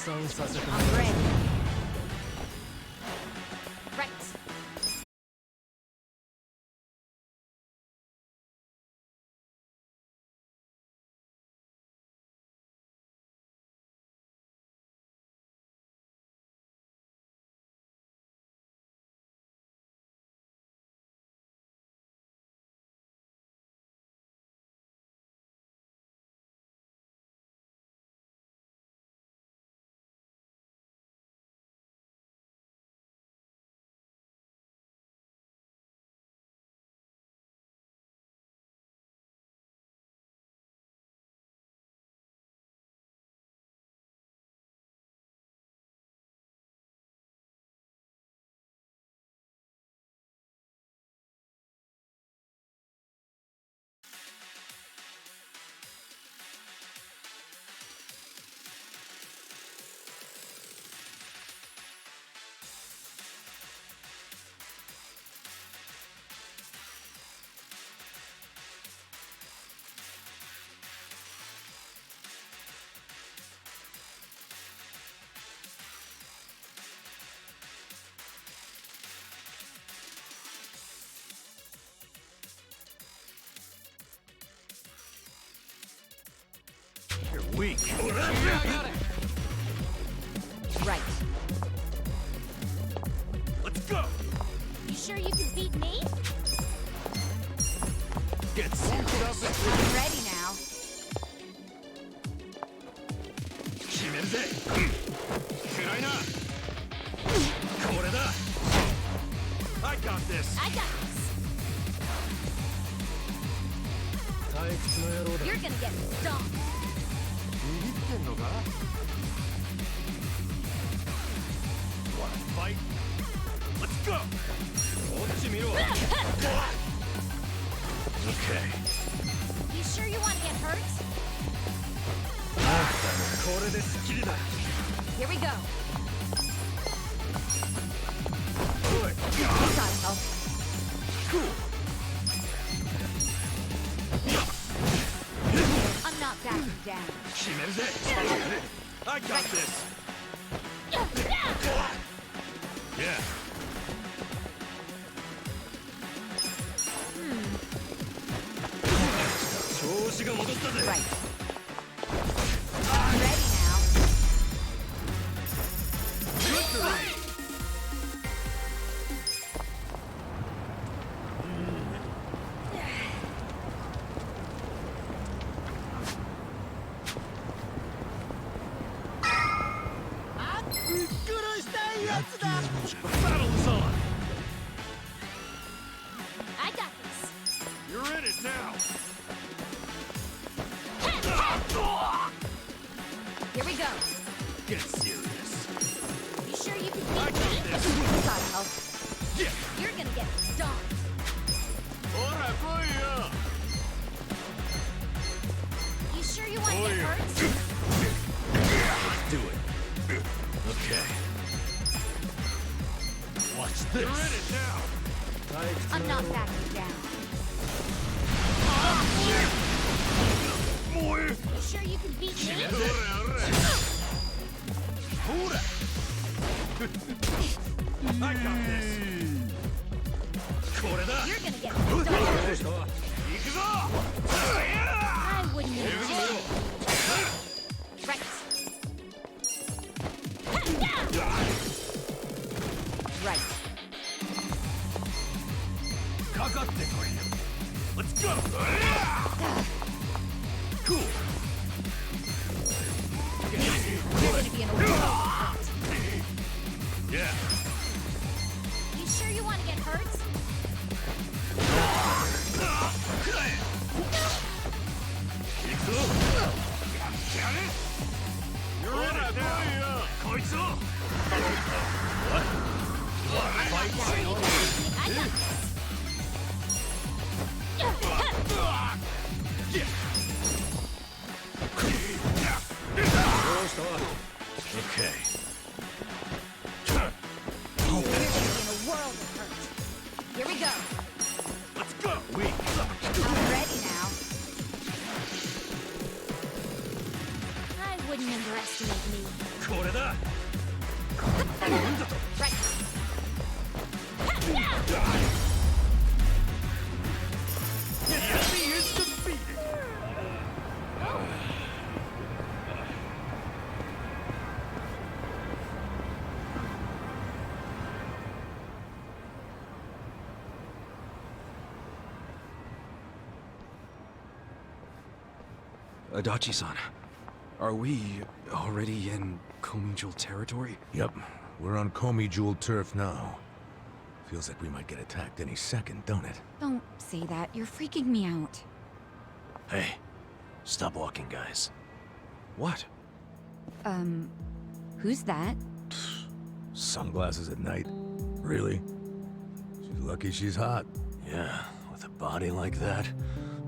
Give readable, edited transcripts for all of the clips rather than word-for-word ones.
I'm ready. Right. You're weak. Right. Let's go. You sure you can beat me? Get serious. I'm ready now. 決めるぜ。暗いな。これだ。I got this. I got this. 退屈の野郎だ。 You're gonna get stomped. 握ってんのか Wanna fight? Let's go! こっち見ろ Okay. You sure you want to get hurt? これでスッキリだ Here we go. おい Missile. Cool. I'm not backing down. 決めるぜ I got this! Yeah. 調子が戻ったぜ Right. I'm ready now. Victory! びっくりしたいやつだ Battle is on! I got this. You're in it now! Here we go. Get serious! You sure you can I beat got me? this! Missile. Yeah! You're gonna get stomped. ほら来いよ You sure you want to Oh, get yeah. hurt? Let's do it. Okay. Watch this. You're in it now. I'm not backing down. More. You sure you can beat me? Hold it. I got this. これだ You're gonna get stomped. 行くぞ I wouldn't have Right. Right. かかってこいよ Let's go. Cool. You're gonna be in a world of hurt. Yeah. You sure you want to get hurt? 行くぞ You're in it now. こいつを What? I'm not backing down. I got this. Okay. You're gonna be in a world of hurt. Here we go. Let's go. Weak. I'm ready now. I wouldn't underestimate me. これだ。 Right. The enemy is defeated. Adachi-san, are we already in Komijul territory? Yep, we're on Komi Jewel turf now. Feels like we might get attacked any second, don't it? Don't say that. You're freaking me out. Hey, stop walking, guys. What? Who's that? Sunglasses at night? Really? She's lucky she's hot. Yeah, with a body like that,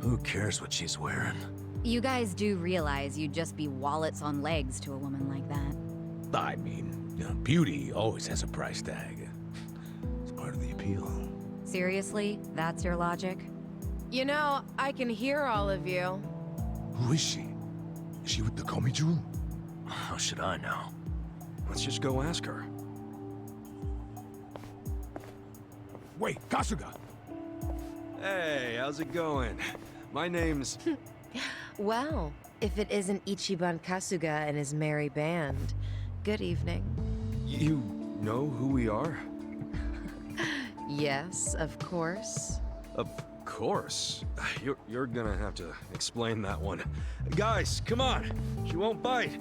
who cares what she's wearing? You guys do realize you'd just be wallets on legs to a woman like that. I mean, you know, beauty always has a price tag. It's part of the appeal. Seriously? That's your logic? You know, I can hear all of you. Who is she? Is she with the Komi Jewel? How should I know? Let's just go ask her. Wait, Kasuga! Hey, how's it going? My name's... Well, if it isn't Ichiban Kasuga and his merry band, good evening. You know who we are? Yes, of course. Of course. You're gonna have to explain that one. Guys, come on! She won't bite!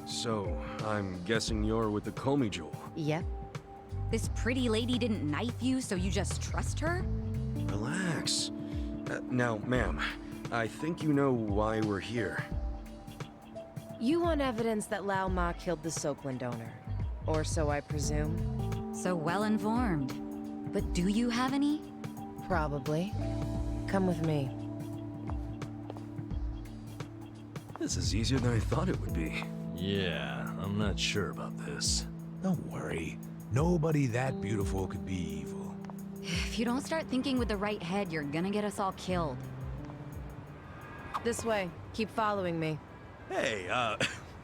So, I'm guessing you're with the Komi Jewel. Yep. This pretty lady didn't knife you, so you just trust her? Relax. Now, ma'am, I think you know why we're here. You want evidence that Lao Ma killed the Soapland owner. Or so I presume. So well informed. But do you have any? Probably. Come with me. This is easier than I thought it would be. Yeah, I'm not sure about this. Don't worry. Nobody that beautiful could be evil. If you don't start thinking with the right head, you're gonna get us all killed. This way. Keep following me. Hey,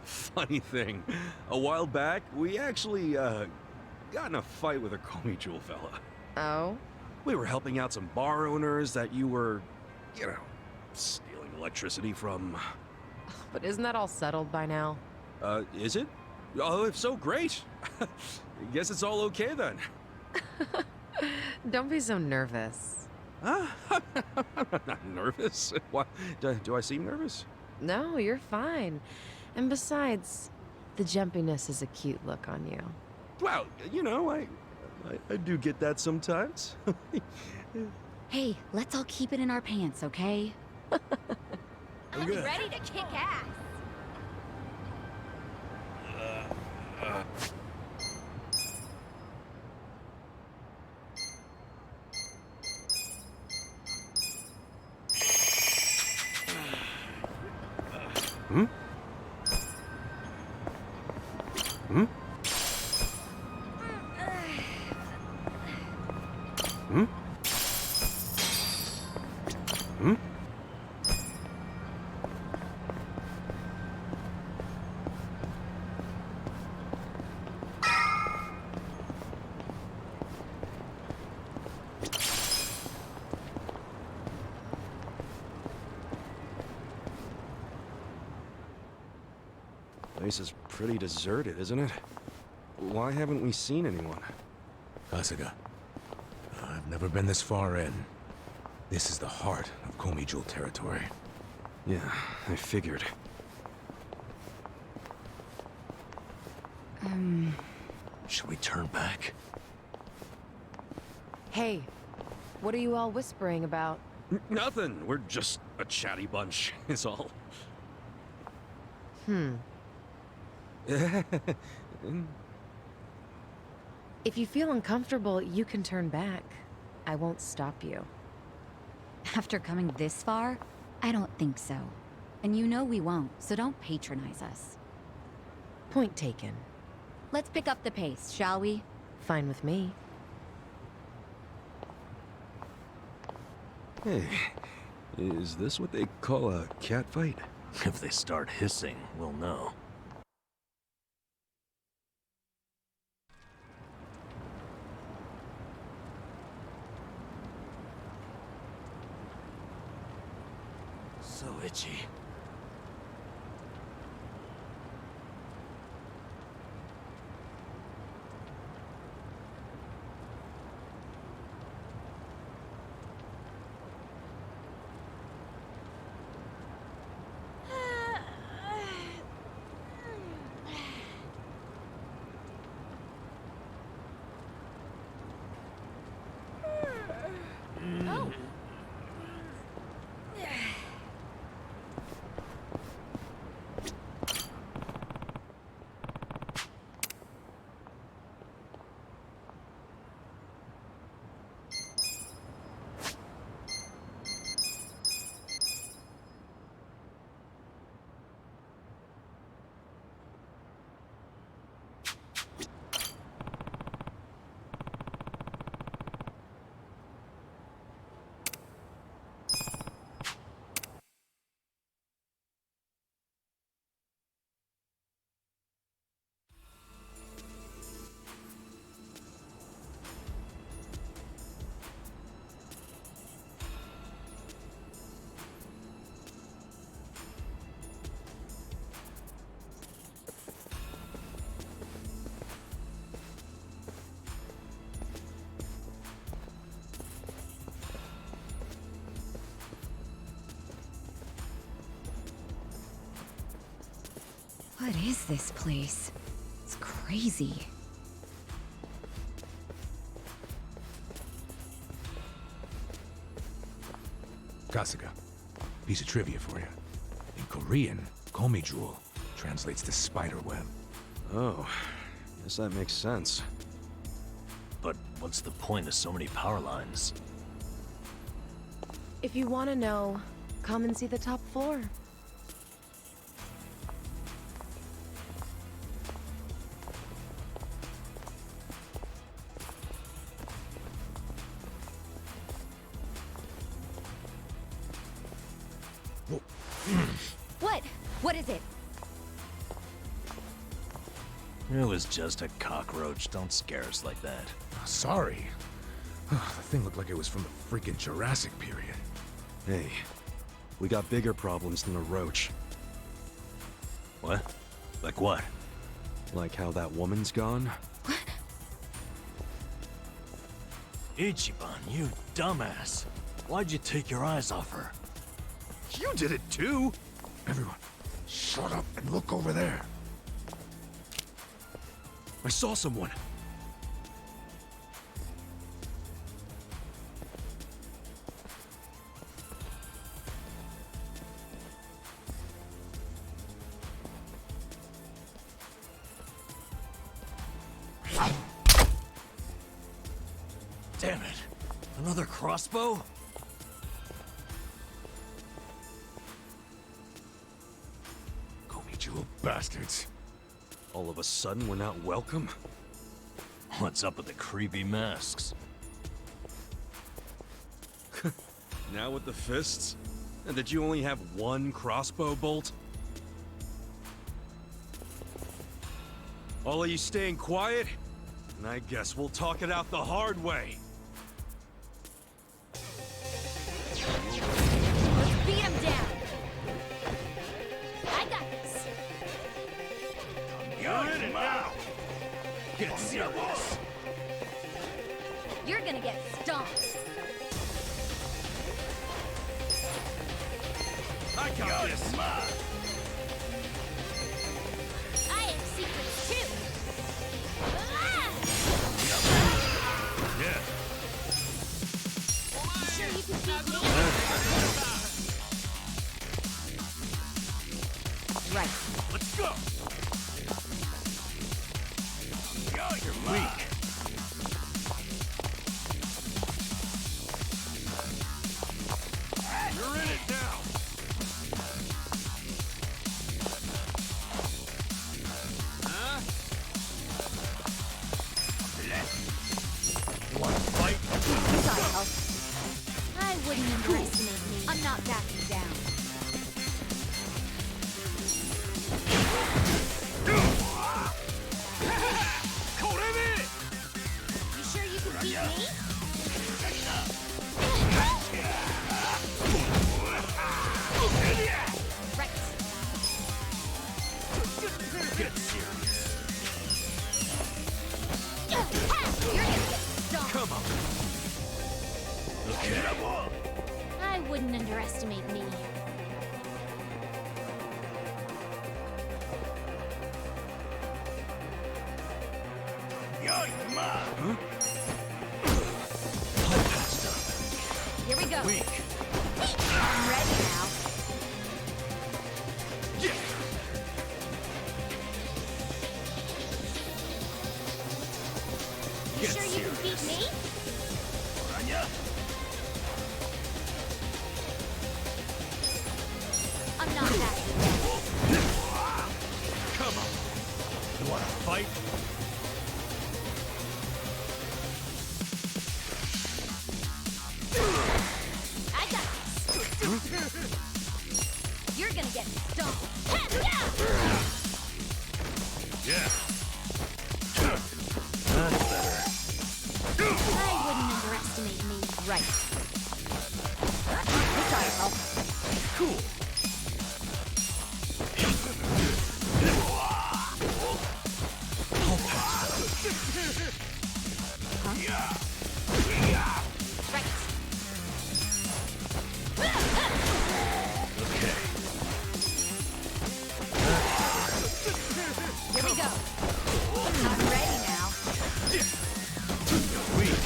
funny thing. A while back, we actually, got in a fight with a Komi Jewel fella. Oh? We were helping out some bar owners that you were, you know, stealing electricity from. But isn't that all settled by now? Is it? Oh, if so, great. Guess it's all okay then. Don't be so nervous. Huh? I'm not nervous. What? Do I seem nervous? No, you're fine. And besides, the jumpiness is a cute look on you. Well, you know, I do get that sometimes. Hey, let's all keep it in our pants, okay? I'm good. Ready to kick ass! Hmm? Hmm? Hmm? Hmm? Place is pretty deserted, isn't it? Why haven't we seen anyone? Kasuga, I've never been this far in. This is the heart of Komi Jewel territory. Yeah, I figured. Should we turn back? Hey, what are you all whispering about? Nothing. We're just a chatty bunch, is all. If you feel uncomfortable, you can turn back. I won't stop you. After coming this far, I don't think so. And you know we won't, so don't patronize us. Point taken. Let's pick up the pace, shall we? Fine with me. Hey, is this what they call a cat fight? If they start hissing, we'll know. So itchy. What is this place? It's crazy. Kasuga, piece of trivia for you. In Korean, komi jewel translates to spider web. Oh, guess that makes sense. But what's the point of so many power lines? If you want to know, come and see the top floor. What? What is it? It was just a cockroach. Don't scare us like that. Sorry. The thing looked like it was from the freaking Jurassic period. Hey, we got bigger problems than a roach. What? Like what? Like how that woman's gone? Ichiban, you dumbass. Why'd you take your eyes off her? You did it too! Everyone, shut up and look over there. I saw someone. Damn it. Another crossbow? Komi jewel bastards. All of a sudden, we're not welcome? What's up with the creepy masks? Now with the fists? And did you only have one crossbow bolt? All of you staying quiet? And I guess we'll talk it out the hard way. Let's beat him down. I got this. You're in it now! Get serious! You're gonna get stomped. I got this! I have secrets too. Ah! Yeah. Sure you can beat me. Right. Let's go! You're weak. You're in it now! You're gonna get stomped. Come on. Okay. I wouldn't underestimate me. Here we go. Weak. I'm ready now. You sure you can beat me? I'm not backing down. Come on. You wanna fight? I got this. You're gonna get stomped. Yeah. I wouldn't underestimate me. Right. This ought to help. Cool. Right. Okay. Here we go. I'm ready now. Weak.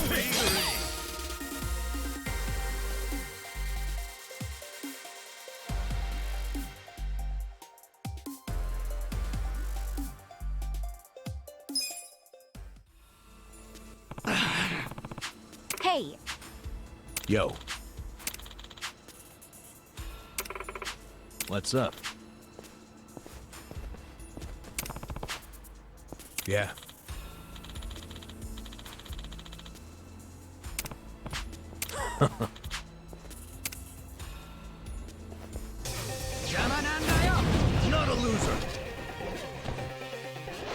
Victory. Hey, Yo. What's up? Yeah. Not a loser.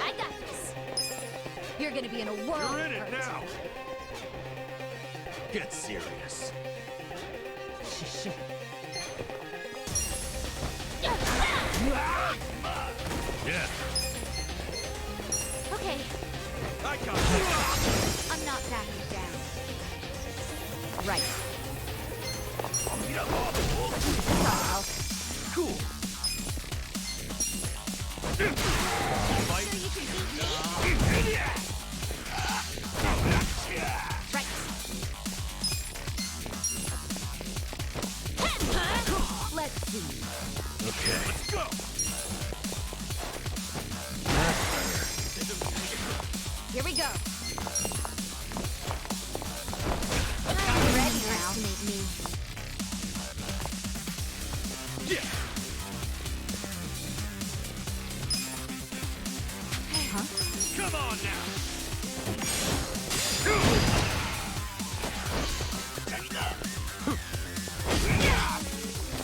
I got this. You're gonna be in a world You're of in it hurt. now. Get serious. Yeah. Okay, I got this. I'm not backing down. Right. Cool. Sure you can beat me? Right. Let's see. Okay. Let's go. Here we go. I I'm wouldn't ready now. underestimate me. Yeah. Huh? Come on now.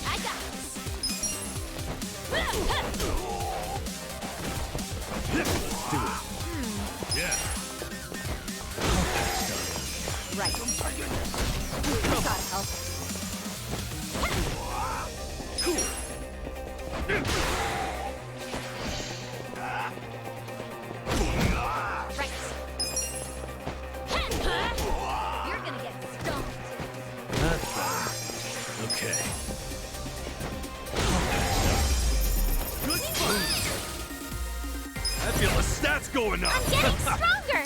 I got this. Yeah. Right. This ought to help. Right. You're gonna get stomped. Okay. I feel the stats going up. I'm getting stronger!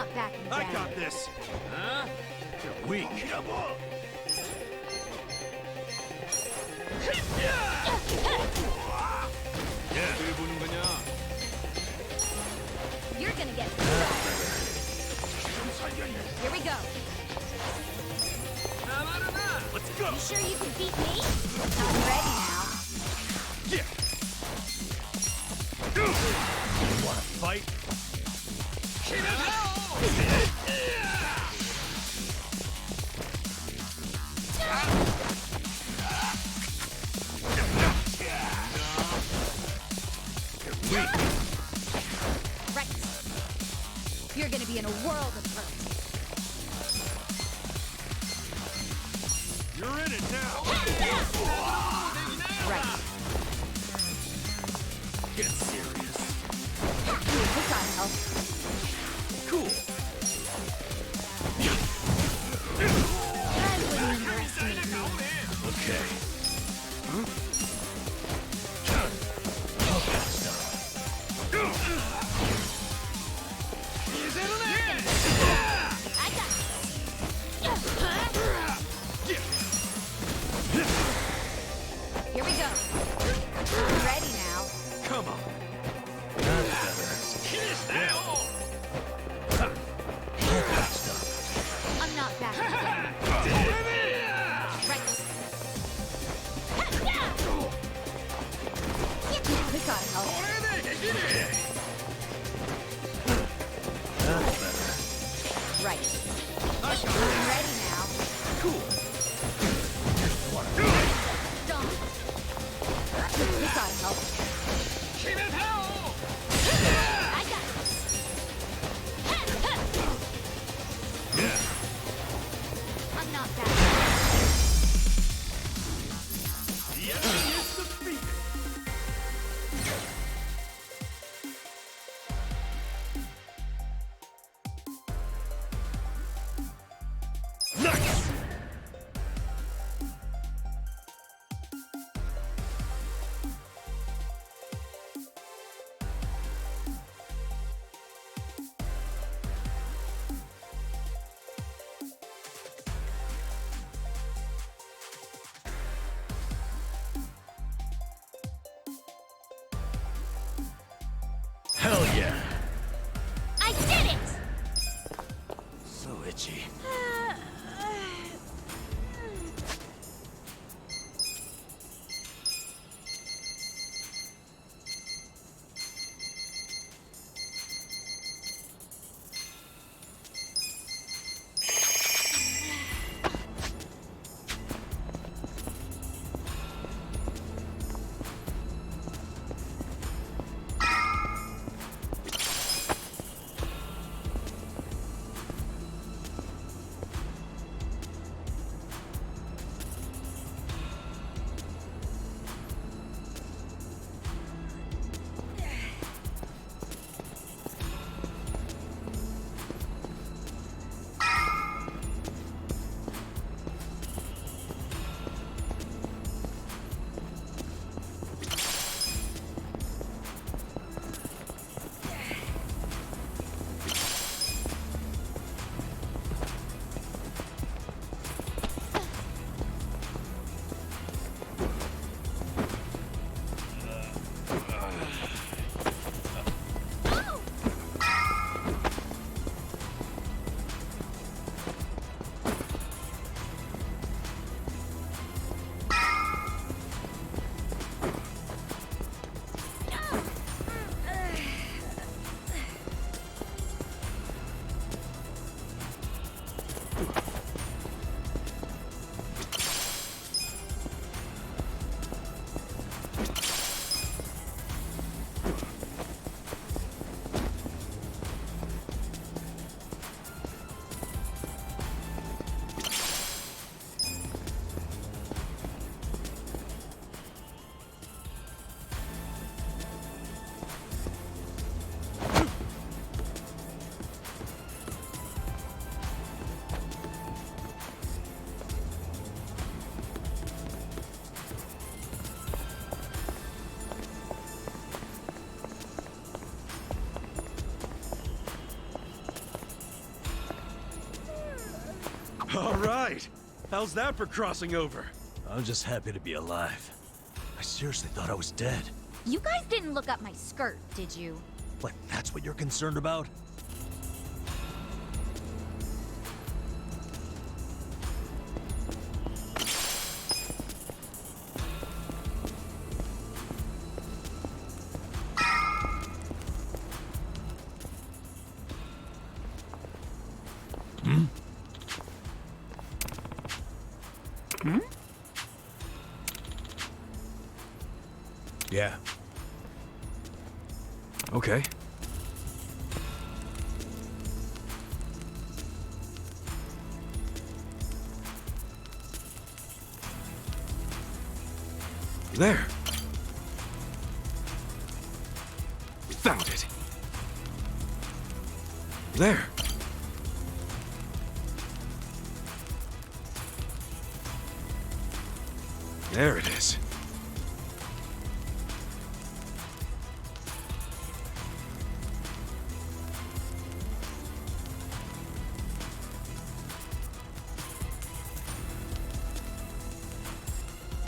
not backing down. I got this. Huh? You're weak. Yeah. You're gonna get Here we go. Let's go. You sure you can beat me? I'm ready now. Yeah. Wanna fight? You're weak. Right. You're gonna be in a world of hurt. You're in it now. Right. Get serious. We got help. Cool. I wouldn't underestimate you. Okay. I got Here we go. I'm ready now. Come on. I'm not backing down. Right. We gotta help. Right. I'm ready now. Cool. Don't. We gotta help. I got this. All right. How's that for crossing over? I'm just happy to be alive. I seriously thought I was dead. You guys didn't look up my skirt, did you? Like, that's what you're concerned about? Yeah. Okay. There. Found it. There. There it is.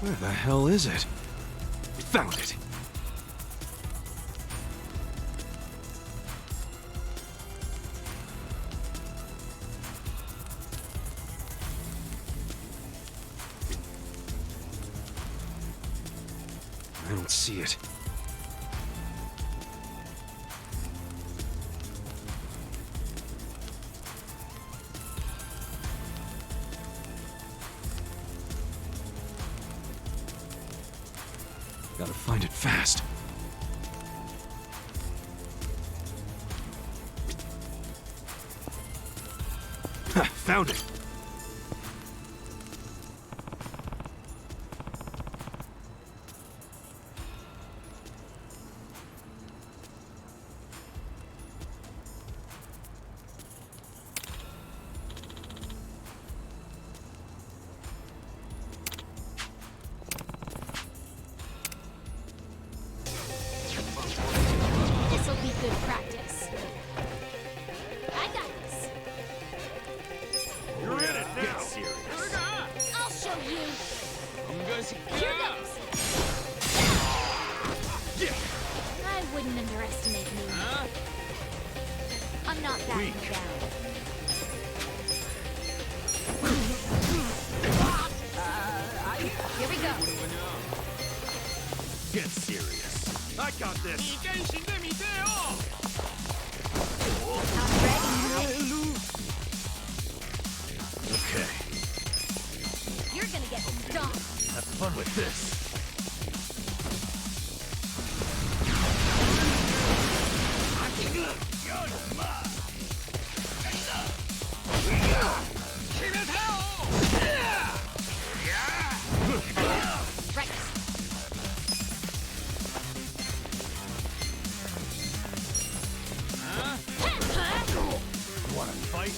Where the hell is it? Found it. I don't see it. Gotta find it fast. Ha, found it. This'll be good practice. I got this. You're in it now. Get serious. I'll show you. Here goes. I wouldn't underestimate me. I'm not backing down. Here we go. Get serious. I got this. I'm ready now. Okay, You're gonna get stomped. have fun with this. Right. Wanna fight?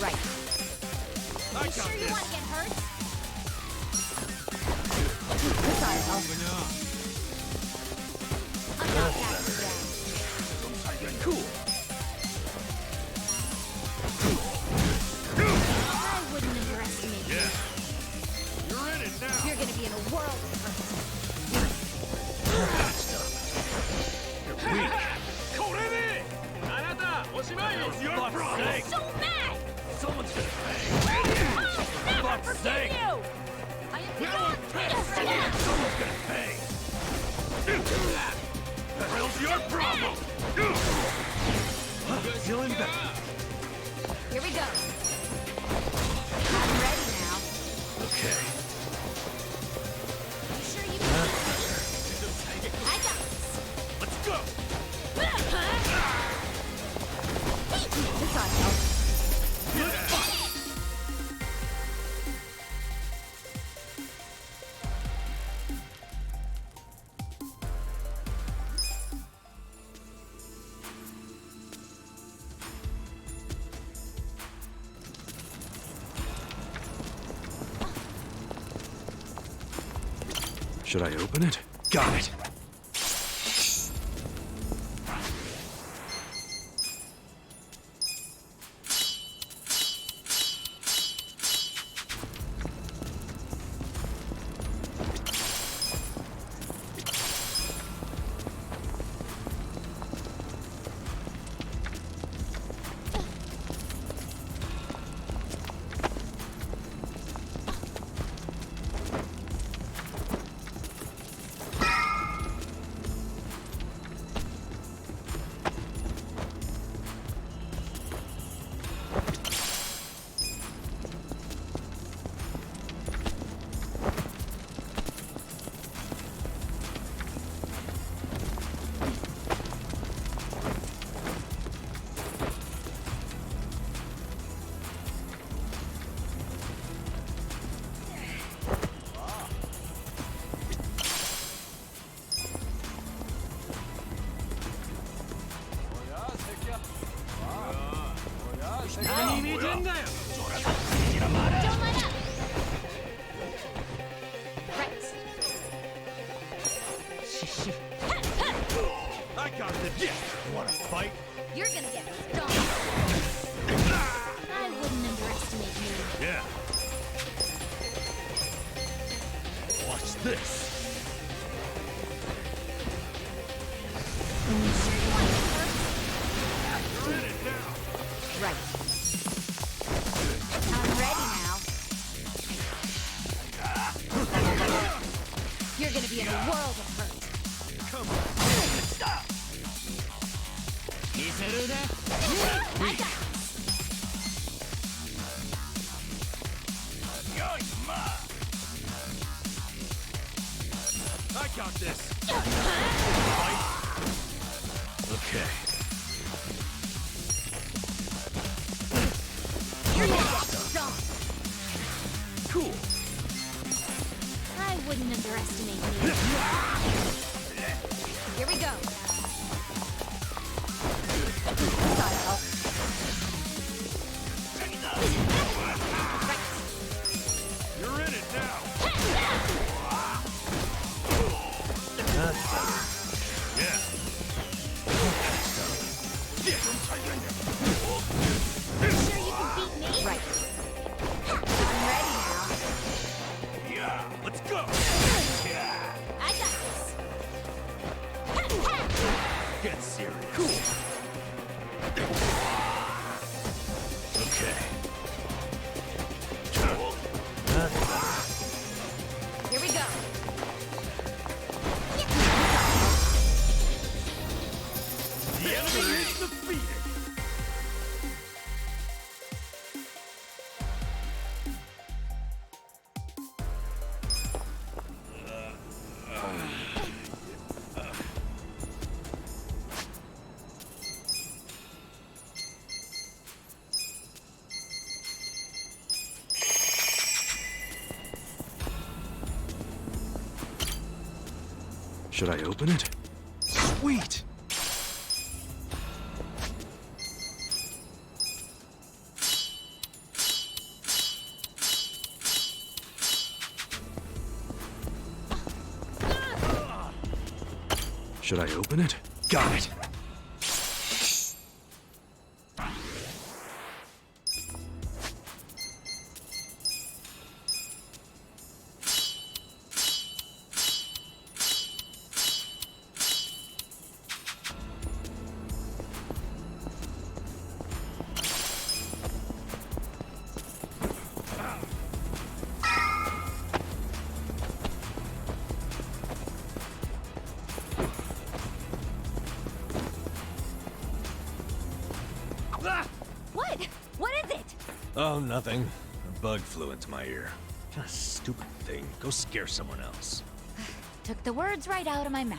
Right. I You got sure you this. want to get hurt? I'm not backing down. Cool. I wouldn't underestimate you. Yeah. You're in it now. You're gonna be in a world of hurt. It's your problem. So mad! Someone's gonna pay. I'll never forgive you! I am beyond this! Someone's gonna pay. The hell's your problem? Feeling better. Here we go. I'm ready now. Okay. You sure you can? I got this. Let's go. This ought to help. Should I open it? Got it. 何見てんだよ Don't let up. Right. I got this. Yeah. Wanna fight? You're gonna get stoned. I wouldn't underestimate me. Yeah. Watch this. Sure you want it first? You're in it now. Right. I'm ready now. You're gonna be in a world of hurt. Come on. Stop. I got I got this. Okay. You're gonna get stoned. Cool. I wouldn't underestimate me. Here we go. You're in it now. That's better. Yeah. Sure you can beat me? Right. I'm ready now. Yeah. Let's go. I got this. Get serious. Cool. Okay. That's better. Here we go. The enemy is defeated. Should I open it? Sweet! Should I open it? Got it! What? What is it? Oh, nothing. A bug flew into my ear. What a stupid thing. Go scare someone else. Took the words right out of my mouth.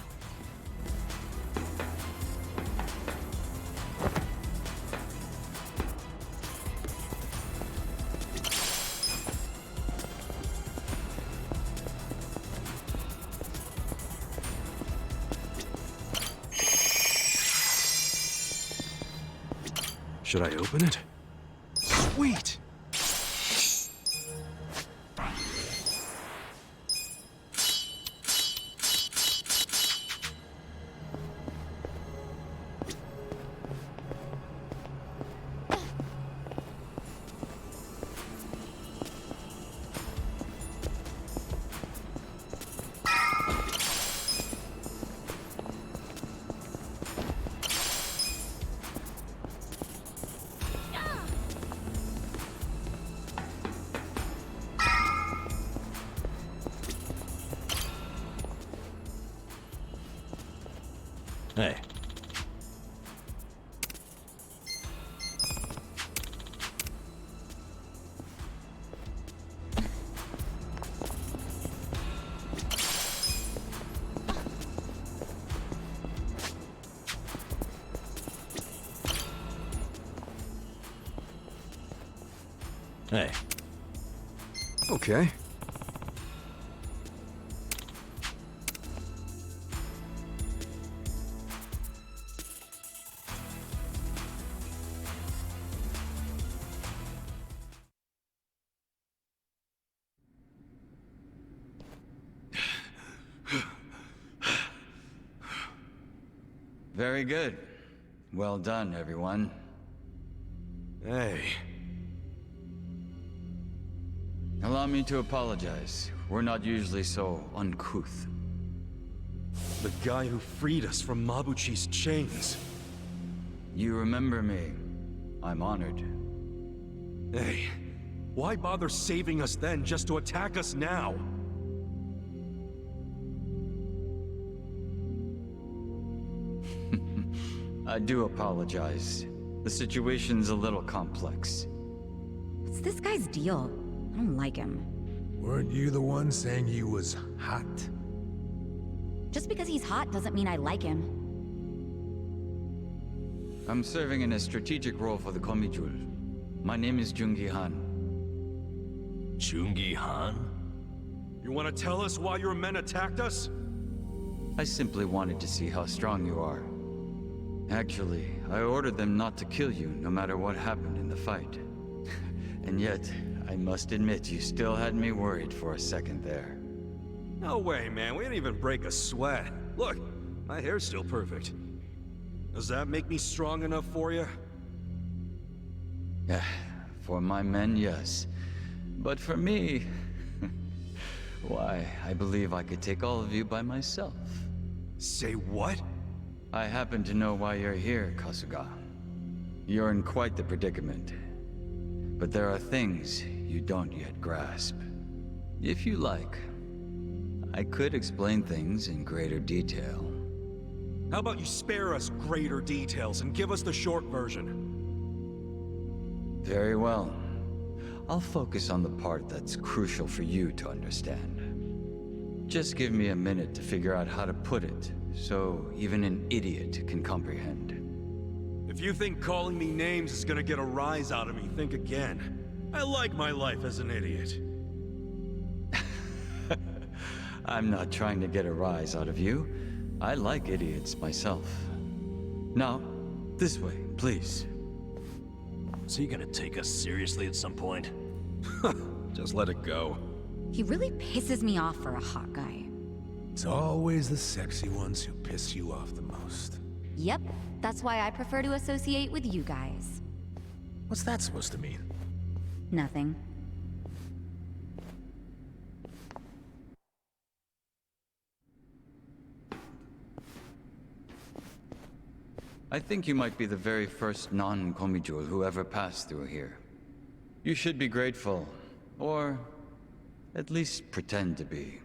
Should I open it? Sweet! Hey. Hey. Okay. Very good. Well done, everyone. Hey. Allow me to apologize. We're not usually so uncouth. The guy who freed us from Mabuchi's chains. You remember me. I'm honored. Hey, why bother saving us then just to attack us now? I do apologize. The situation's a little complex. What's this guy's deal? I don't like him. Weren't you the one saying he was hot? Just because he's hot doesn't mean I like him. I'm serving in a strategic role for the Komijul. My name is Jungi Han. Jungi Han? You want to tell us why your men attacked us? I simply wanted to see how strong you are. Actually, I ordered them not to kill you no matter what happened in the fight. And yet, I must admit you still had me worried for a second there. No way, man. We didn't even break a sweat. Look, my hair's still perfect. Does that make me strong enough for you? For my men, yes. But for me... why, I believe I could take all of you by myself. Say what? I happen to know why you're here, Kasuga. You're in quite the predicament. But there are things you don't yet grasp. If you like, I could explain things in greater detail. How about you spare us greater details and give us the short version? Very well. I'll focus on the part that's crucial for you to understand. Just give me a minute to figure out how to put it, so even an idiot can comprehend. If you think calling me names is gonna get a rise out of me, think again. I like my life as an idiot. I'm not trying to get a rise out of you. I like idiots myself. Now, this way, please. Is he gonna take us seriously at some point? Just let it go. He really pisses me off for a hot guy. It's always the sexy ones who piss you off the most. Yep, that's why I prefer to associate with you guys. What's that supposed to mean? Nothing. I think you might be the very first non-Komijul who ever passed through here. You should be grateful, or at least pretend to be.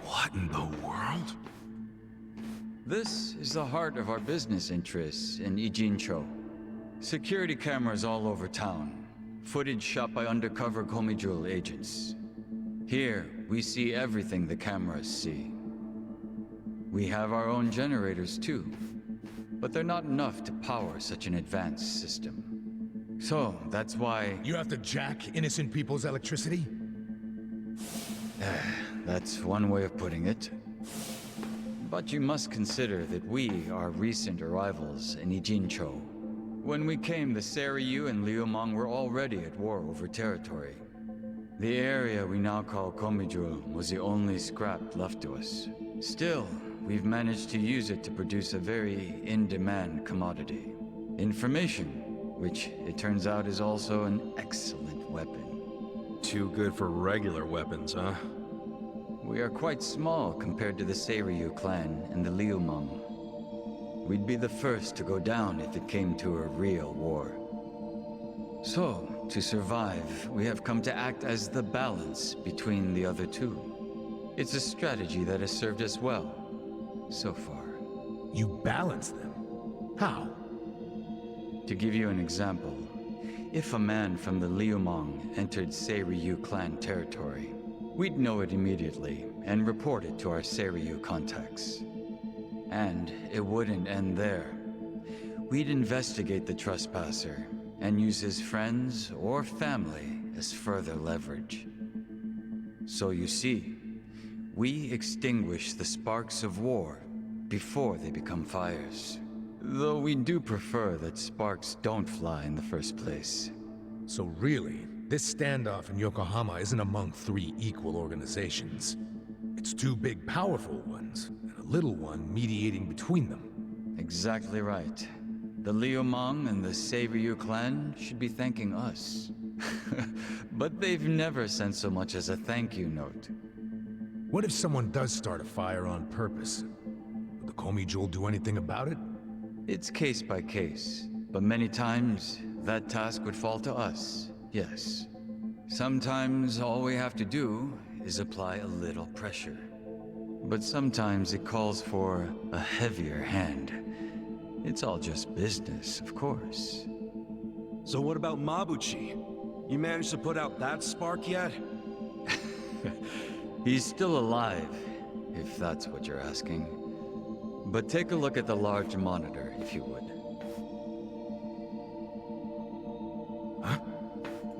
What in the world? This is the heart of our business interests in Ijincho. Security cameras all over town. Footage shot by undercover Komijul agents. Here, we see everything the cameras see. We have our own generators too, but they're not enough to power such an advanced system. So, that's why... You have to jack innocent people's electricity? That's one way of putting it. But you must consider that we are recent arrivals in Ijincho. When we came, the Seiryu and Liumang were already at war over territory. The area we now call Komijul was the only scrap left to us. Still, we've managed to use it to produce a very in-demand commodity. Information, which it turns out is also an excellent weapon. Too good for regular weapons, huh? We are quite small compared to the Seiryu clan and the Liumang. We'd be the first to go down if it came to a real war. So, to survive, we have come to act as the balance between the other two. It's a strategy that has served us well, so far. You balance them? How? To give you an example, if a man from the Liumang entered Seiryu clan territory, we'd know it immediately and report it to our Seiryu contacts. And it wouldn't end there. We'd investigate the trespasser and use his friends or family as further leverage. So you see, we extinguish the sparks of war before they become fires. Though we do prefer that sparks don't fly in the first place. So really, this standoff in Yokohama isn't among three equal organizations. It's two big, powerful ones, and a little one mediating between them. Exactly right. The Liumang and the Seiryu clan should be thanking us. But they've never sent so much as a thank you note. What if someone does start a fire on purpose? Would the Komi Jewel do anything about it? It's case by case, but many times that task would fall to us, yes. Sometimes all we have to do is apply a little pressure. But sometimes it calls for a heavier hand. It's all just business, of course. So what about Mabuchi? You managed to put out that spark yet? He's still alive, if that's what you're asking. But take a look at the large monitor, if you would. Huh?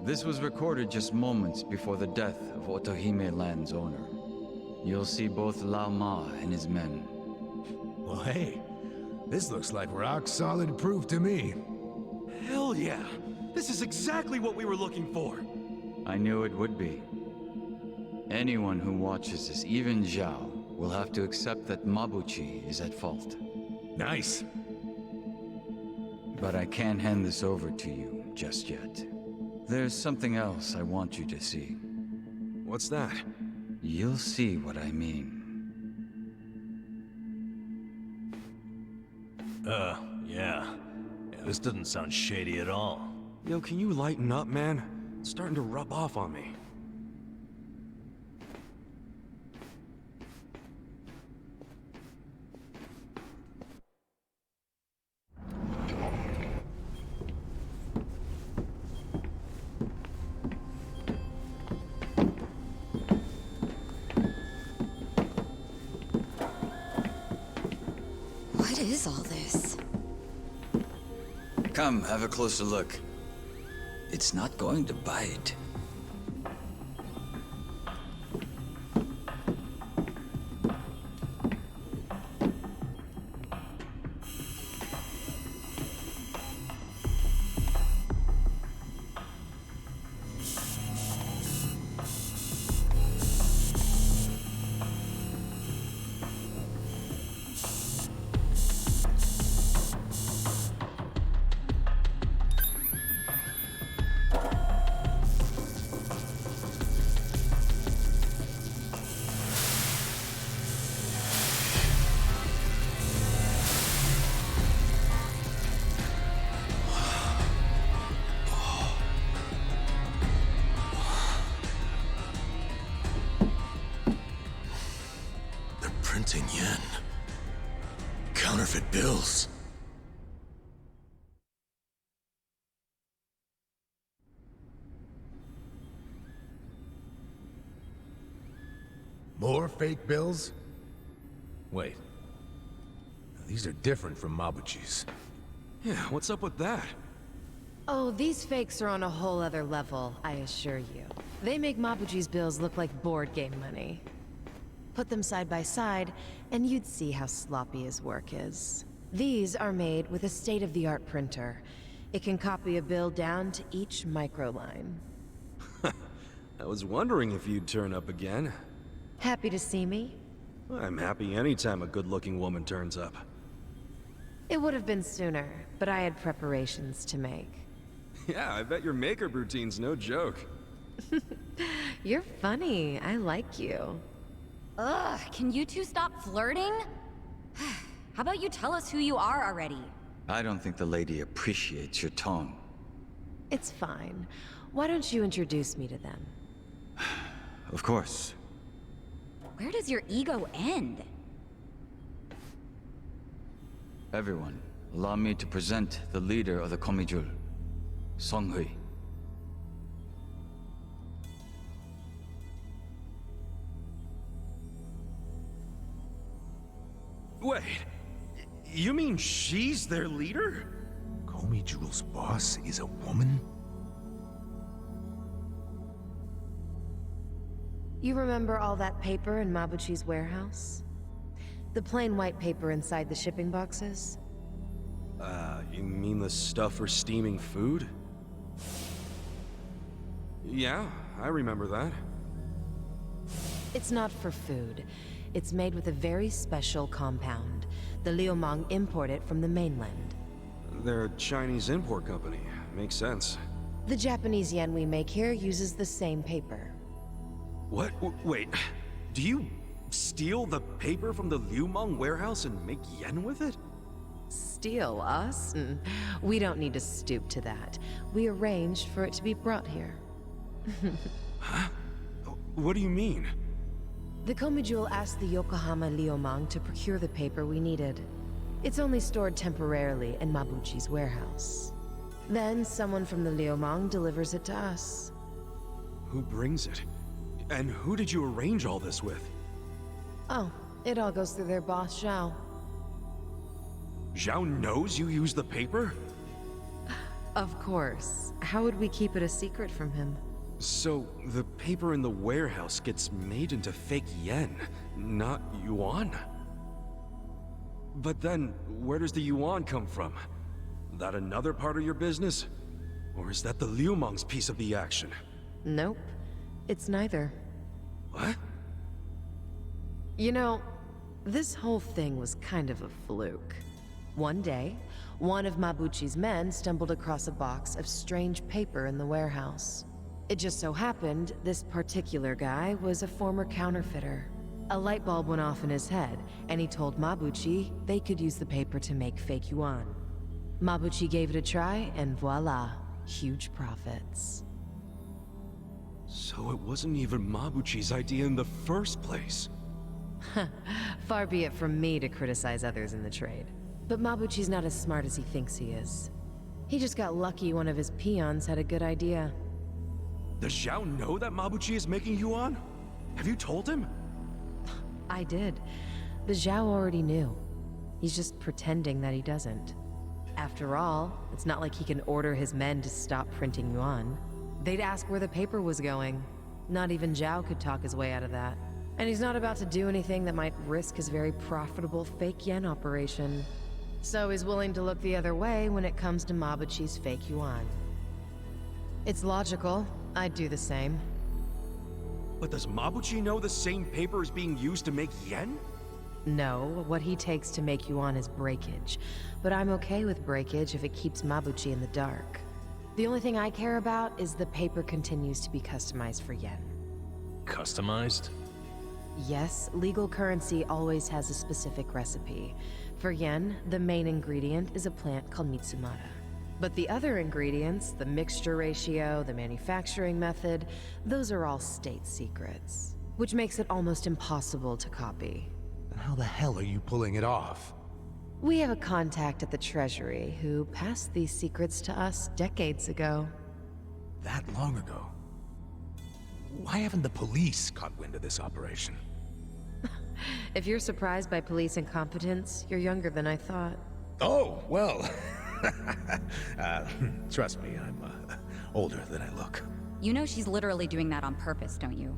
This was recorded just moments before the death of Otohime Land's owner. You'll see both Lao Ma and his men. Well, hey, this looks like rock-solid proof to me. Hell yeah! This is exactly what we were looking for! I knew it would be. Anyone who watches this, even Zhao, will have to accept that Mabuchi is at fault. Nice. But I can't hand this over to you just yet. There's something else I want you to see. What's that? You'll see what I mean. Yeah. This doesn't sound shady at all. Yo, can you lighten up, man? It's starting to rub off on me. What is all this? Come, have a closer look. It's not going to bite. Printing yen. Counterfeit bills. More fake bills? Wait. These are different from Mabuchi's. Yeah, what's up with that? Oh, these fakes are on a whole other level, I assure you. They make Mabuchi's bills look like board game money. Put them side by side, and you'd see how sloppy his work is. These are made with a state-of-the-art printer. It can copy a bill down to each microline. I was wondering if you'd turn up again. Happy to see me? I'm happy anytime a good-looking woman turns up. It would have been sooner, but I had preparations to make. Yeah, I bet your makeup routine's no joke. You're funny. I like you. Ugh, can you two stop flirting? How about you tell us who you are already? I don't think the lady appreciates your tone. It's fine. Why don't you introduce me to them? Of course. Where does your ego end? Everyone, allow me to present the leader of the Komijul, Songhui. Wait, you mean she's their leader? Komi Jewel's boss is a woman? You remember all that paper in Mabuchi's warehouse? The plain white paper inside the shipping boxes? You mean the stuff for steaming food? Yeah, I remember that. It's not for food. It's made with a very special compound. The Liumang import it from the mainland. They're a Chinese import company. Makes sense. The Japanese yen we make here uses the same paper. What? Wait, do you steal the paper from the Liumang warehouse and make yen with it? Steal us? We don't need to stoop to that. We arranged for it to be brought here. Huh? What do you mean? The Komijul asked the Yokohama Liumang to procure the paper we needed. It's only stored temporarily in Mabuchi's warehouse. Then someone from the Liumang delivers it to us. Who brings it? And who did you arrange all this with? Oh, it all goes through their boss, Zhao. Zhao knows you used the paper? Of course. How would we keep it a secret from him? So, the paper in the warehouse gets made into fake yen, not yuan? But then, where does the yuan come from? That another part of your business? Or is that the Liumang's piece of the action? Nope. It's neither. What? You know, this whole thing was kind of a fluke. One day, one of Mabuchi's men stumbled across a box of strange paper in the warehouse. It just so happened this particular guy was a former counterfeiter. A light bulb went off in his head, and he told Mabuchi they could use the paper to make fake yuan. Mabuchi gave it a try, and voila, huge profits. So it wasn't even Mabuchi's idea in the first place. Far be it from me to criticize others in the trade. But Mabuchi's not as smart as he thinks he is. He just got lucky one of his peons had a good idea. Does Zhao know that Mabuchi is making yuan? Have you told him? I did. But Zhao already knew. He's just pretending that he doesn't. After all, it's not like he can order his men to stop printing yuan. They'd ask where the paper was going. Not even Zhao could talk his way out of that. And he's not about to do anything that might risk his very profitable fake yen operation. So he's willing to look the other way when it comes to Mabuchi's fake yuan. It's logical. I'd do the same. But does Mabuchi know the same paper is being used to make yen? No, what he takes to make yuan is breakage. But I'm okay with breakage if it keeps Mabuchi in the dark. The only thing I care about is the paper continues to be customized for yen. Customized? Yes, legal currency always has a specific recipe. For yen, the main ingredient is a plant called Mitsumara. But the other ingredients, the mixture ratio, the manufacturing method, those are all state secrets. Which makes it almost impossible to copy. Then how the hell are you pulling it off? We have a contact at the Treasury who passed these secrets to us decades ago. That long ago? Why haven't the police caught wind of this operation? If you're surprised by police incompetence, you're younger than I thought. Oh, well. Trust me, I'm older than I look. You know she's literally doing that on purpose, don't you?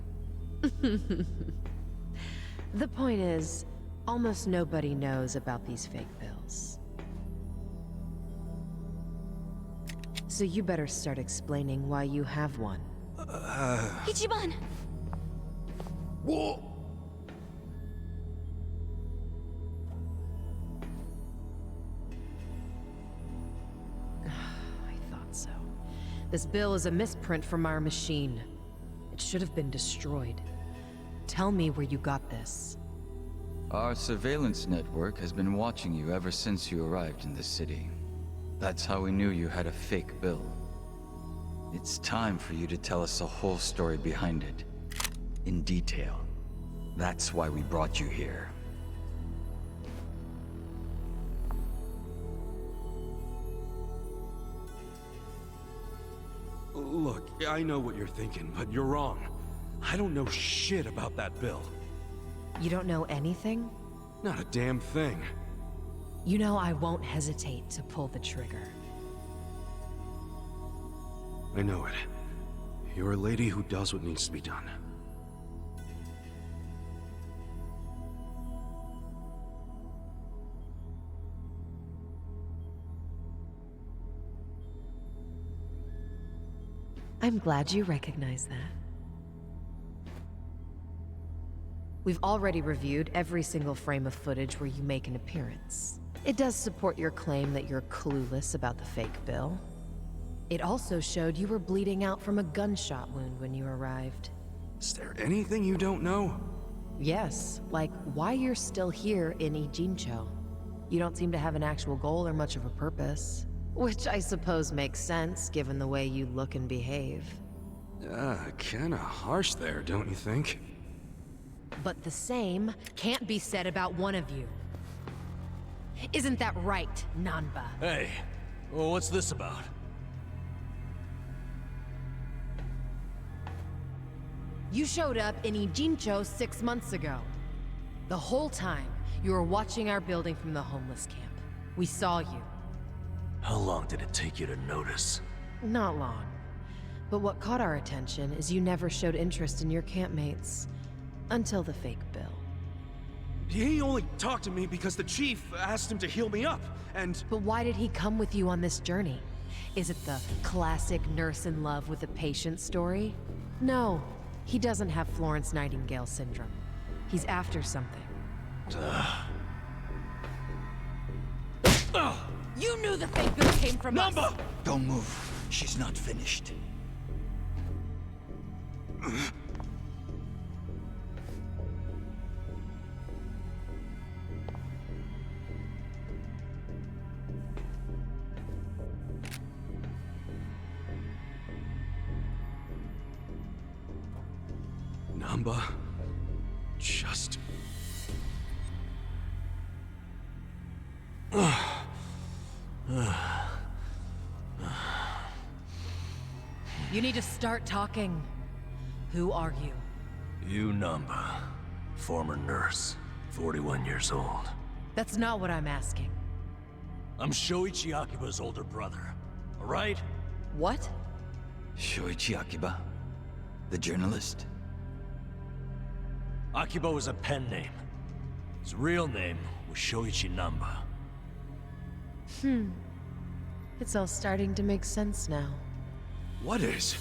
The point is, almost nobody knows about these fake bills. So you better start explaining why you have one. Ichiban! Whoa! So, this bill is a misprint from our machine. It should have been destroyed. Tell me where you got this. Our surveillance network has been watching you ever since you arrived in the city. That's how we knew you had a fake bill. It's time for you to tell us the whole story behind it. In detail. That's why we brought you here. Look, I know what you're thinking, but you're wrong. I don't know shit about that bill. You don't know anything? Not a damn thing. You know I won't hesitate to pull the trigger. I know it. You're a lady who does what needs to be done. I'm glad you recognize that. We've already reviewed every single frame of footage where you make an appearance. It does support your claim that you're clueless about the fake bill. It also showed you were bleeding out from a gunshot wound when you arrived. Is there anything you don't know? Yes, like why you're still here in Ijincho. You don't seem to have an actual goal or much of a purpose. Which I suppose makes sense, given the way you look and behave. Kinda harsh there, don't you think? But the same can't be said about one of you. Isn't that right, Nanba? Hey, well, what's this about? You showed up in Ijincho 6 months ago. The whole time, you were watching our building from the homeless camp. We saw you. How long did it take you to notice? Not long. But what caught our attention is you never showed interest in your campmates. Until the fake bill. He only talked to me because the chief asked him to heal me up, and... But why did he come with you on this journey? Is it the classic nurse in love with a patient story? No, he doesn't have Florence Nightingale syndrome. He's after something. You knew the fake bill came from us! Don't move. She's not finished. Namba... just... You need to start talking. Who are you? You Namba, former nurse, 41 years old. That's not what I'm asking. I'm Shoichi Akiba's older brother, all right? What? Shoichi Akiba? The journalist? Akiba was a pen name. His real name was Shoichi Namba. It's all starting to make sense now. What is?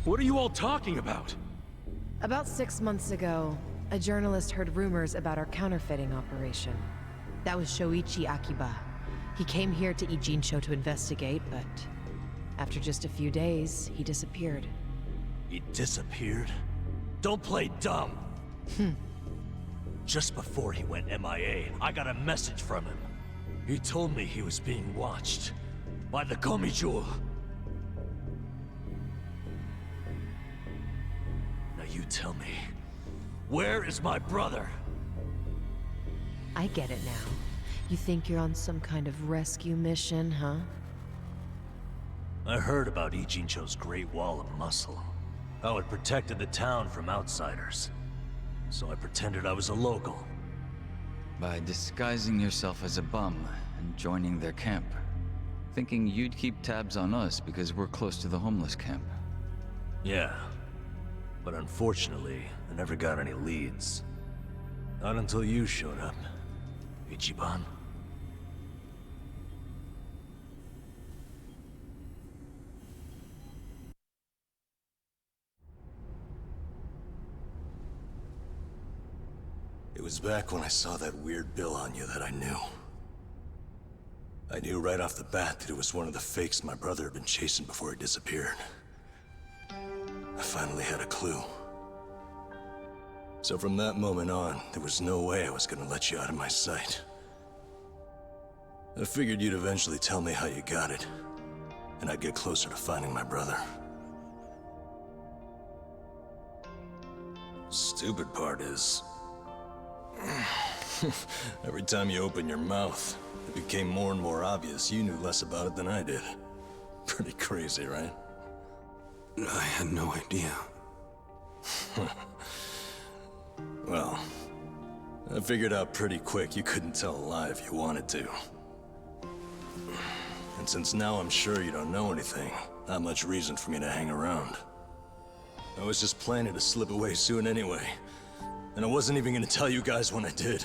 What are you all talking about? About 6 months ago, a journalist heard rumors about our counterfeiting operation. That was Shoichi Akiba. He came here to Ijincho to investigate, but after just a few days, he disappeared. He disappeared? Don't play dumb! Just before he went MIA, I got a message from him. He told me he was being watched by the Komijo. Now you tell me, where is my brother? I get it now. You think you're on some kind of rescue mission, huh? I heard about Ijincho's Great Wall of Muscle. How it protected the town from outsiders. So I pretended I was a local. By disguising yourself as a bum and joining their camp. Thinking you'd keep tabs on us because we're close to the homeless camp. Yeah. But unfortunately, I never got any leads. Not until you showed up, Ichiban. It was back when I saw that weird bill on you that I knew. I knew right off the bat that it was one of the fakes my brother had been chasing before he disappeared. I finally had a clue. So from that moment on, there was no way I was gonna let you out of my sight. I figured you'd eventually tell me how you got it, and I'd get closer to finding my brother. Stupid part is... every time you open your mouth, it became more and more obvious you knew less about it than I did. Pretty crazy, right? I had no idea. Well, I figured out pretty quick you couldn't tell a lie if you wanted to. And since now I'm sure you don't know anything, not much reason for me to hang around. I was just planning to slip away soon anyway. And I wasn't even gonna tell you guys when I did.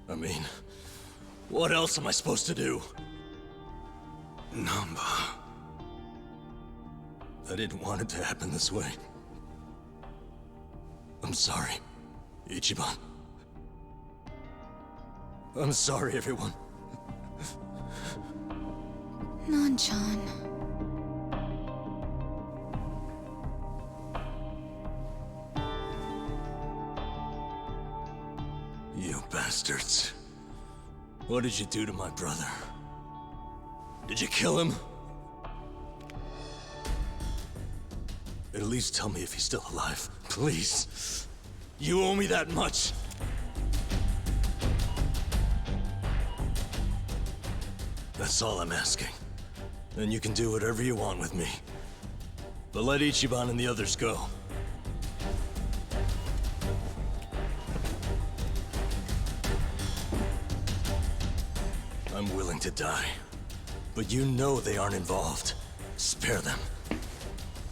I mean, what else am I supposed to do? Namba... I didn't want it to happen this way. I'm sorry, Ichiban. I'm sorry, everyone. Nanchan. You bastards. What did you do to my brother? Did you kill him? At least tell me if he's still alive, please. You owe me that much. That's all I'm asking. Then you can do whatever you want with me. But let Ichiban and the others go. I'm willing to die. But you know they aren't involved. Spare them.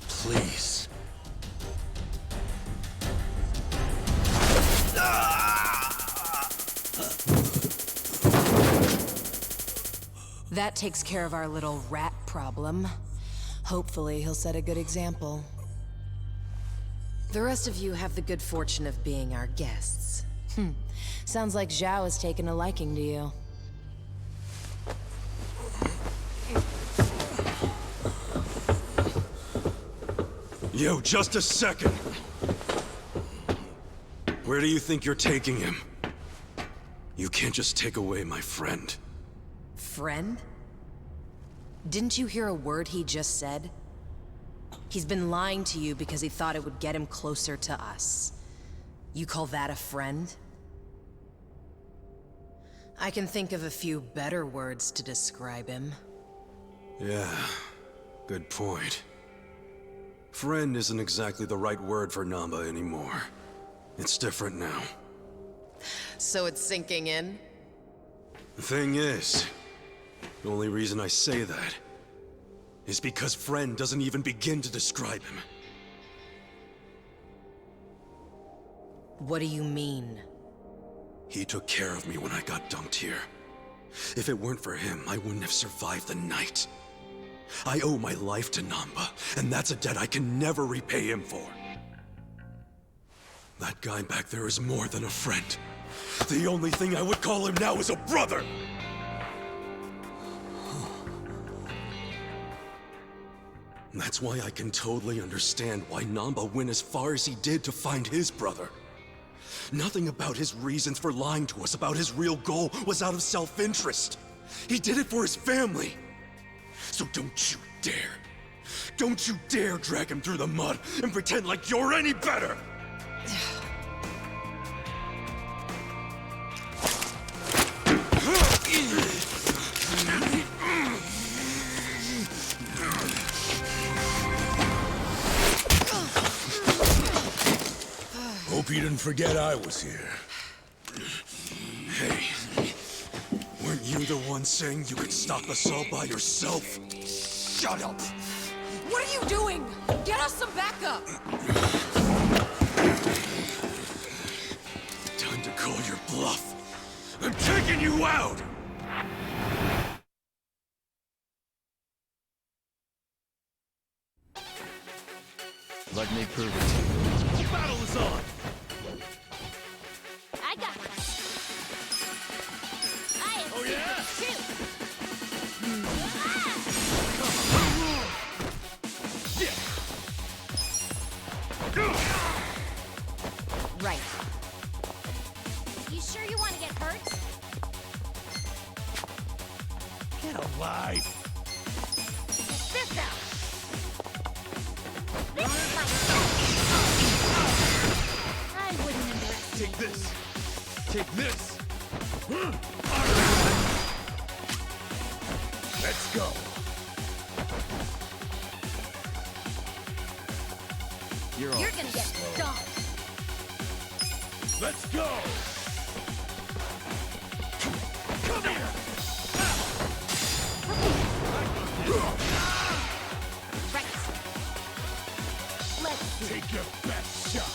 Please. That takes care of our little rat problem. Hopefully, he'll set a good example. The rest of you have the good fortune of being our guests. Sounds like Zhao has taken a liking to you. Yo, just a second. Where do you think you're taking him? You can't just take away my friend. Friend? Didn't you hear a word he just said? He's been lying to you because he thought it would get him closer to us. You call that a friend? I can think of a few better words to describe him. Yeah, good point. Friend isn't exactly the right word for Namba anymore. It's different now. So it's sinking in? The thing is, the only reason I say that is because friend doesn't even begin to describe him. What do you mean? He took care of me when I got dumped here. If it weren't for him, I wouldn't have survived the night. I owe my life to Namba, and that's a debt I can never repay him for. That guy back there is more than a friend. The only thing I would call him now is a brother! That's why I can totally understand why Namba went as far as he did to find his brother. Nothing about his reasons for lying to us about his real goal was out of self-interest. He did it for his family. So don't you dare drag him through the mud and pretend like you're any better! Hope you didn't forget I was here. Hey, weren't you the one saying you could stop us all by yourself? Shut up! What are you doing? Get us some backup! Time to call your bluff. I'm taking you out! Let me prove it to you. Battle is on! I got this. I am too. Right. You sure you want to get hurt? Get alive! This out. This is my I wouldn't underestimate. Take this! Take this! Let's go. You're You're gonna get stomped. Let's go! Come here! Right. Let's see. Take your best shot!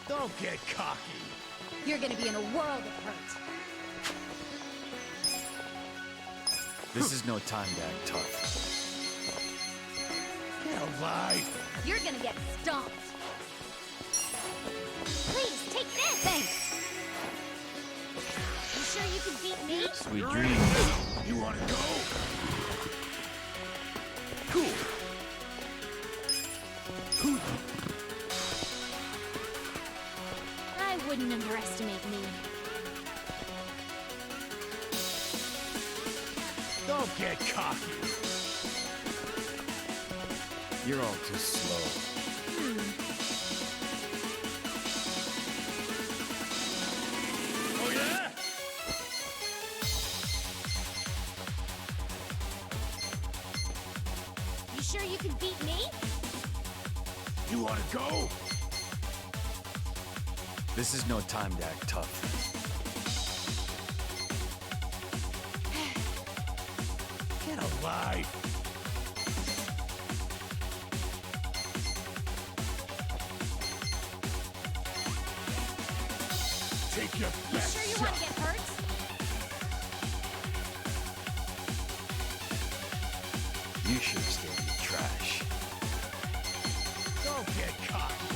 Don't get cocky. You're gonna be in a world of hurt. This is no time to act tough. Get alive! You're gonna get stomped. Please, take this! Thanks. You sure you can beat me? Sweet dreams. You wanna go? Cool. Who? I wouldn't underestimate me. Don't get cocky. You're all too slow. Oh yeah? You sure you can beat me? You wanna go? This is no time to act tough. Get alive! Take your You best sure you shot. want to get hurt? You should have stayed in the trash. Don't get cocky.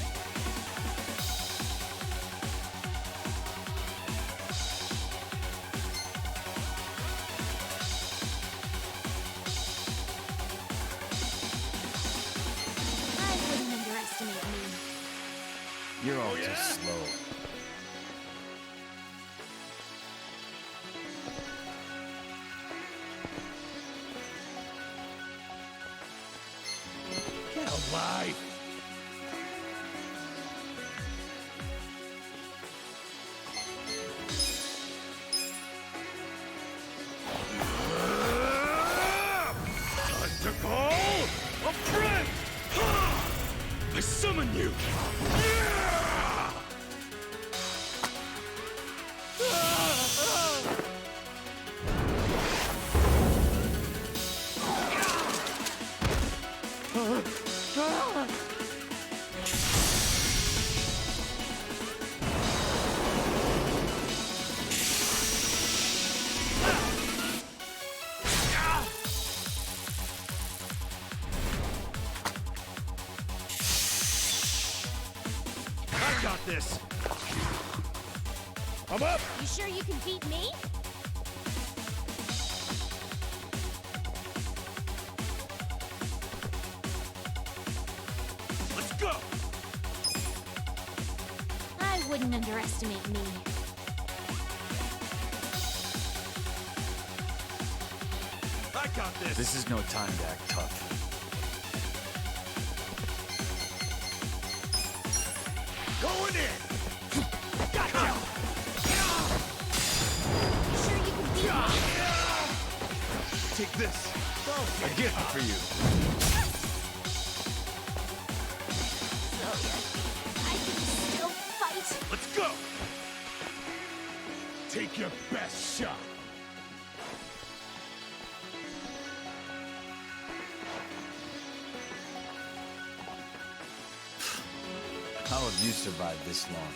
I wouldn't underestimate me. You're all yeah? too slow. Get alive! Time to call a friend! I summon you! I got this! I'm up! You sure you can beat me? Let's go! I wouldn't underestimate me. I got this! This is no time to act tough. Going in! Gotcha! You sure you can beat me? Take this! A gift for you. So I can still fight. Let's go! Take your best shot! How have you survived this long?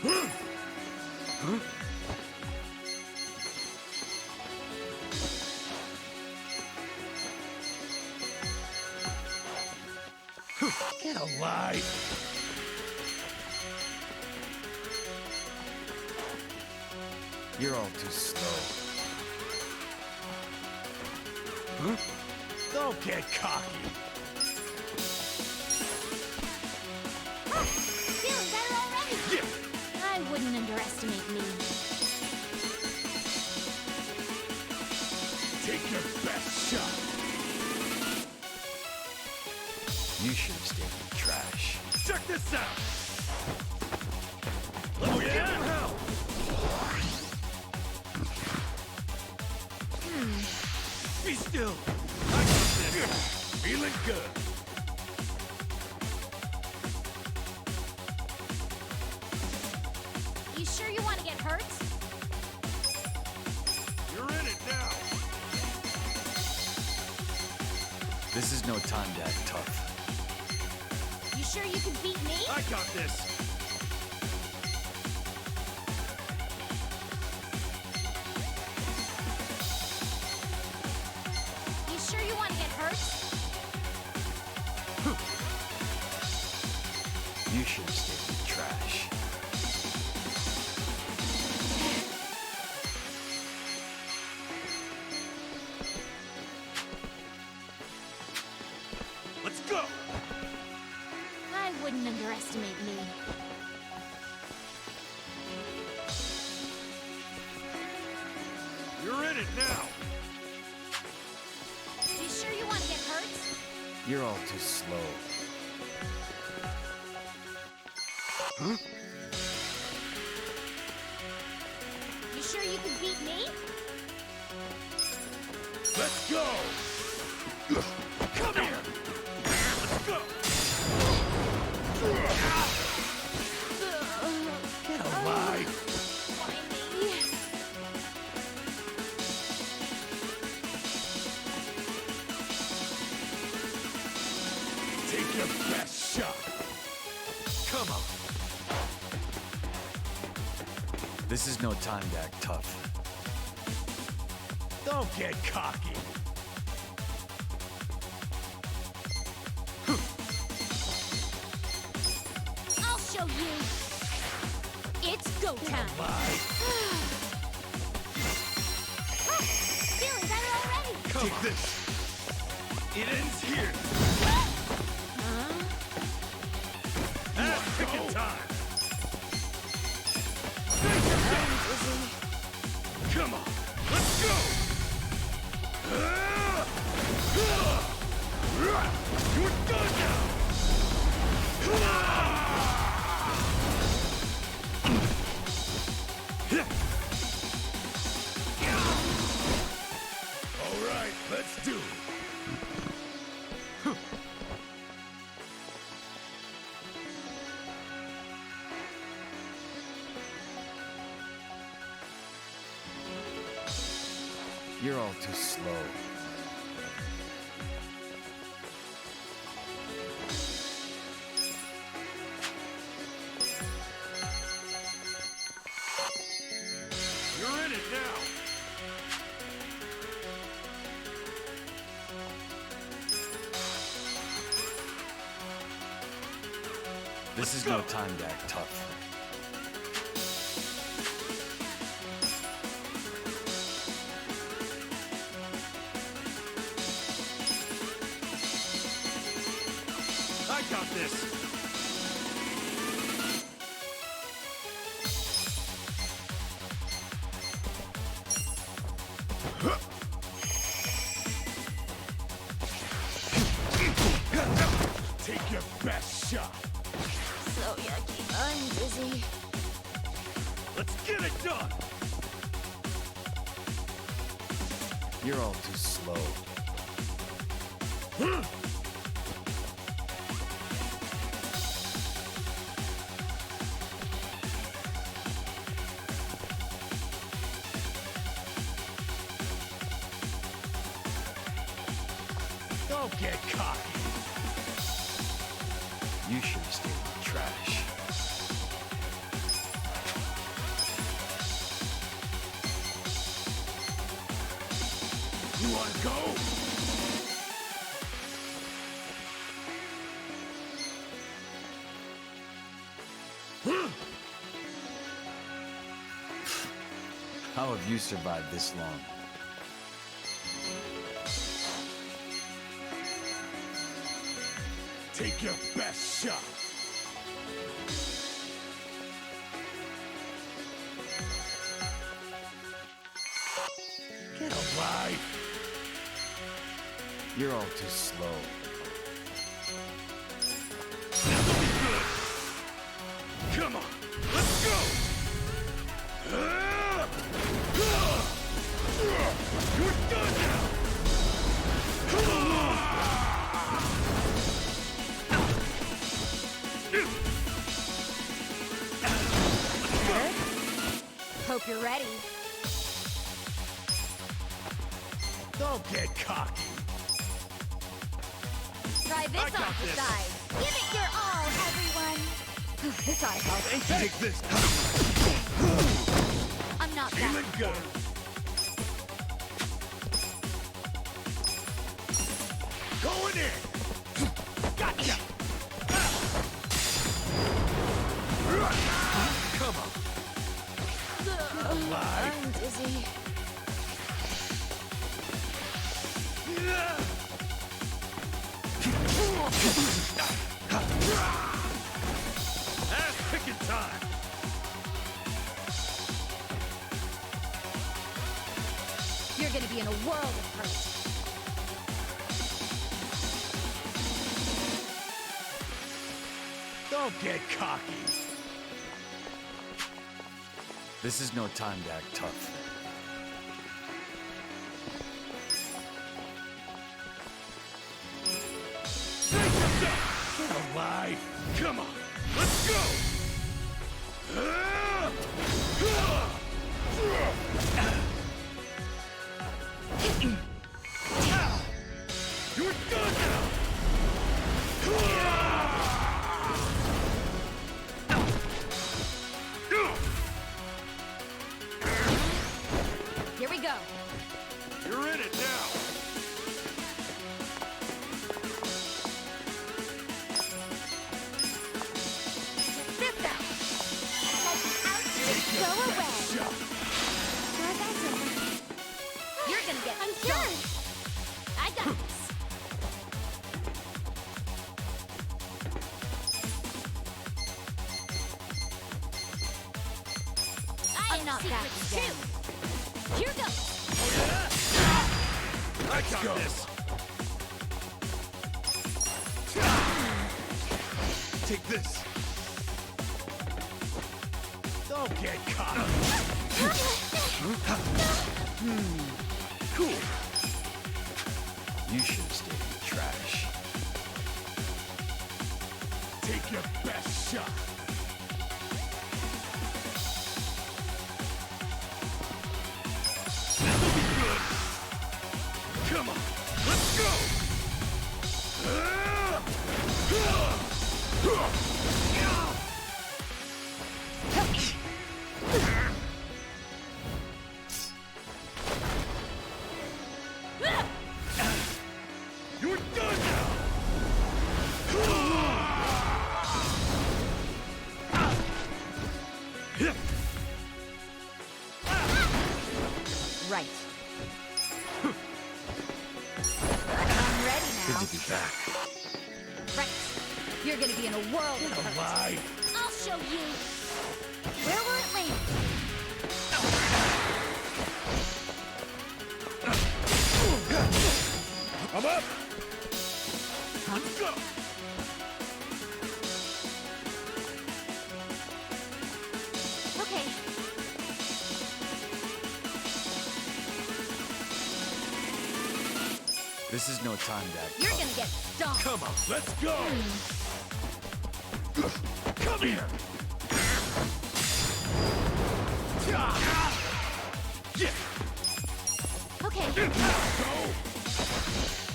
Get alive! You're all too slow. Don't get cocky! Feeling better already? Yeah! I wouldn't underestimate me. Take your best shot! You should have stayed in the trash. Check this out! Oh yeah? Give him hell! Be still! I got this! Feeling good! You sure you want to get hurt? You're in it now! This is no time to act tough. You sure you can beat me? I got this! You're in it now. You sure you want to get hurt? You're all too slow. You sure you can beat me? Let's go. Come here. Let's go. Get alive. Why me? Take your best shot. Come on. This is no time to act tough. Don't get cocky. I'll show you. It's go time. Alive. Feeling better already. Take this. It ends here. Ass kicking time. Come on, let's go! You're done now! All right, let's do it. You're all too slow. You're in it now. This is no time to act tough. I got this. Take your best shot. So yucky. I'm dizzy. Let's get it done. You're all too slow. Don't get cocky. You should have stayed in the trash. You wanna go? How have you survived this long? Take your best shot. Get alive. You're all too slow. This'll be good. Come on, let's go. You're done now. Hope you're ready. Don't get cocky. Try this I got off the this. side. Give it your all, everyone. This eye helps. Take this. I'm not Feeling that. good. Going in. Gotcha. Come on. Alive. I'm dizzy. Ass picking time. gonna be in a world of hurt. Don't get cocky. This is no time to act tough. Alive! Come on, let's go! You're done now! Here we go. You're in it now! Sit down. Go away. You're gonna get I'm stung. cured. I got this. I I'm not have backing secrets down. too. Here goes. I got this! Take this! Don't get caught! Cool! You should have stayed in the trash. Take your best shot! This'll be good! Come on, let's go! You're done now! Right. I'm ready Good now. to be back. Right. You're gonna be in a world of hurt. Alive! I'll show you. Where will it land? I'm up! Let's go! Okay. This is no time to act You're tough. gonna get stung. Come on, let's go! Come here! Yeah! Okay. Go!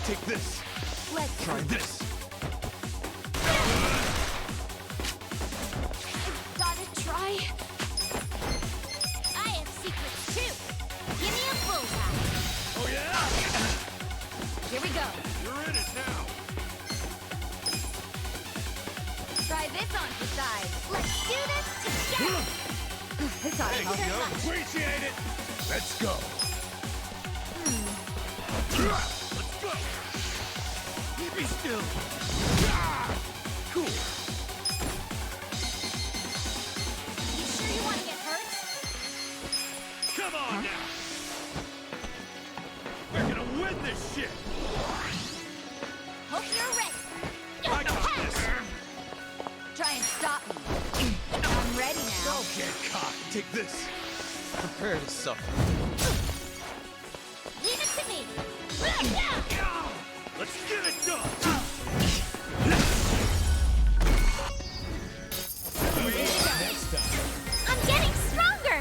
Take this! Let's Try this! Gotta try. I have secrets too. Give me a bullseye. Oh yeah? Here we go. You're in it now! Try this on for size. Let's do this together. This ought to Thank help. you! Appreciate it! Let's go! Let's go! Be still! Cool! You sure you want to get hurt? Come on now! We're gonna win this shit! Hope you're ready. I got this! Try and stop me. I'm ready now. Don't get caught! Take this! Prepare to suffer. Leave it to me. Let's get it done! Next time! I'm getting stronger.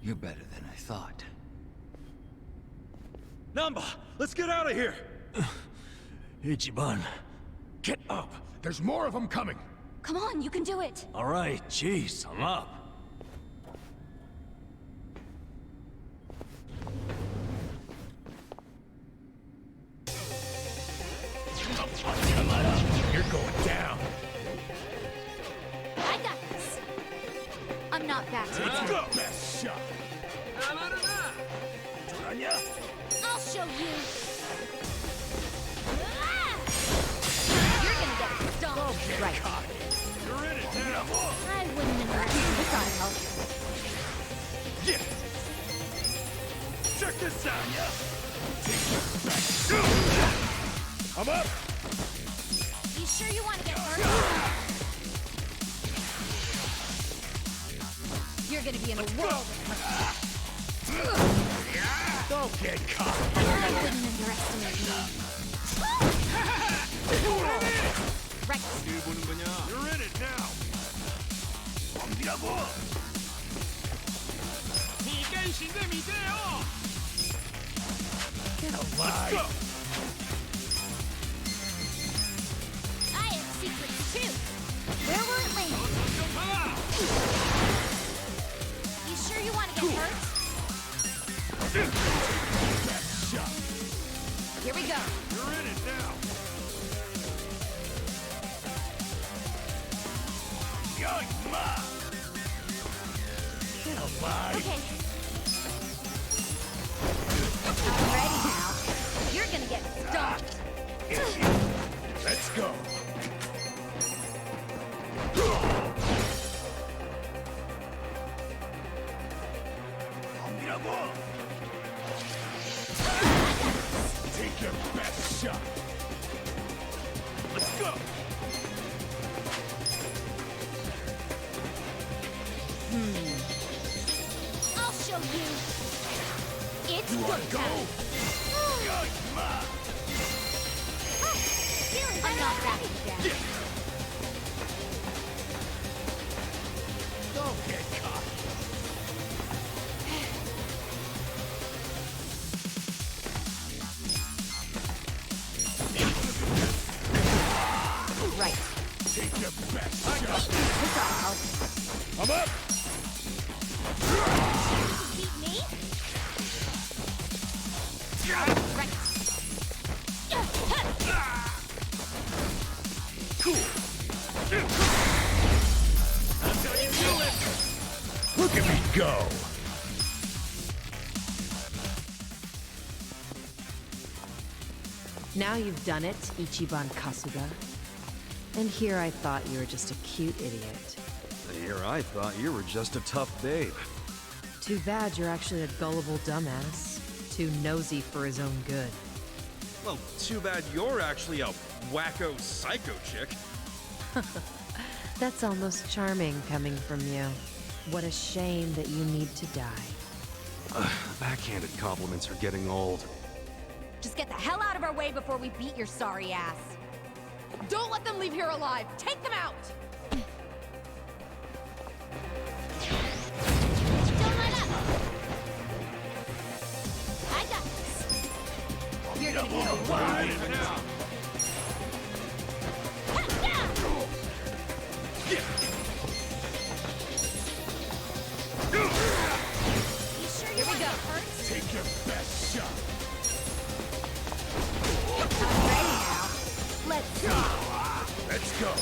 You're better than I thought. Namba! Let's get out of here! Ichiban. Get up! There's more of them coming! Come on, you can do it. All right, jeez, I'm up. Come on up! You're going down! I got this. I'm not back to Let's it. go! Best shot! I'll show you. Ah! I'm up! You sure you want to get hurt? You're gonna be in a world of hurt. Don't get caught! I wouldn't underestimate me. Right. You're in it now! Get alive! Go! I have secrets too. Where will it land? You sure you want to get hurt? Best shot! Here we go. You're in it now! Get alive! Okay. I'm ready now. You're gonna get stomped. Let's go! Take your best shot! Let's go! I'll show you. It's You go wanna go? time. Feeling I'm not backing down. Don't get caught! Right. Take your best shot! This all help. I'm up! Beat me? Right. That's how you do it! Look at me go! Now you've done it, Ichiban Kasuga. And here I thought you were just a cute idiot. Here I thought you were just a tough babe. Too bad you're actually a gullible dumbass. Too nosy for his own good. Well, too bad you're actually a wacko psycho chick. That's almost charming coming from you. What a shame that you need to die. Backhanded compliments are getting old. Just get the hell out of our way before we beat your sorry ass. Don't let them leave here alive! Take them out! Don't let up. I got this. You're gonna be a Right now! You sure you want to get hurt? Take your best shot! I'm ready now. Let's go. Let's go!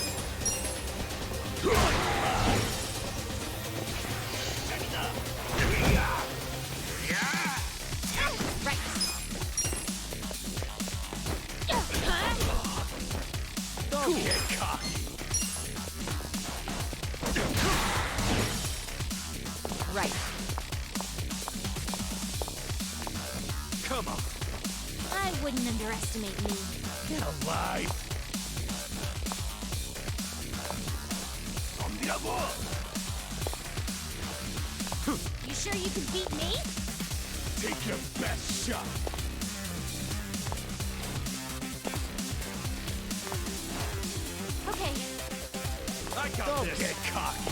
Right. Don't get cocky! Right. Come on! I wouldn't underestimate me. Get alive! You sure you can beat me? Take your best shot! Okay. I got Don't this! get cocky!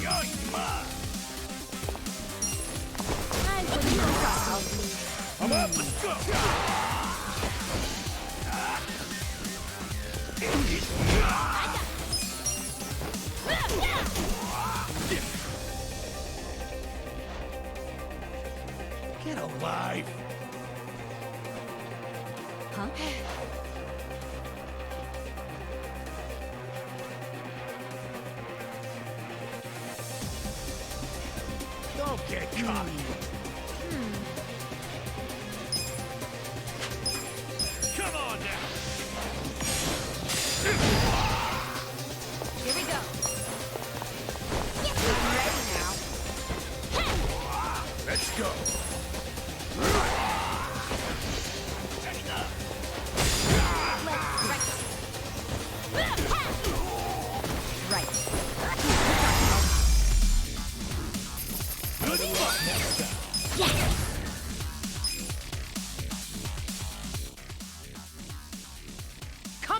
You're mine! I wouldn't underestimate me. I'm up! Let's go! Get alive! Huh? Don't get cocky! Come on now! Here we go. I'm ready now. Let's go!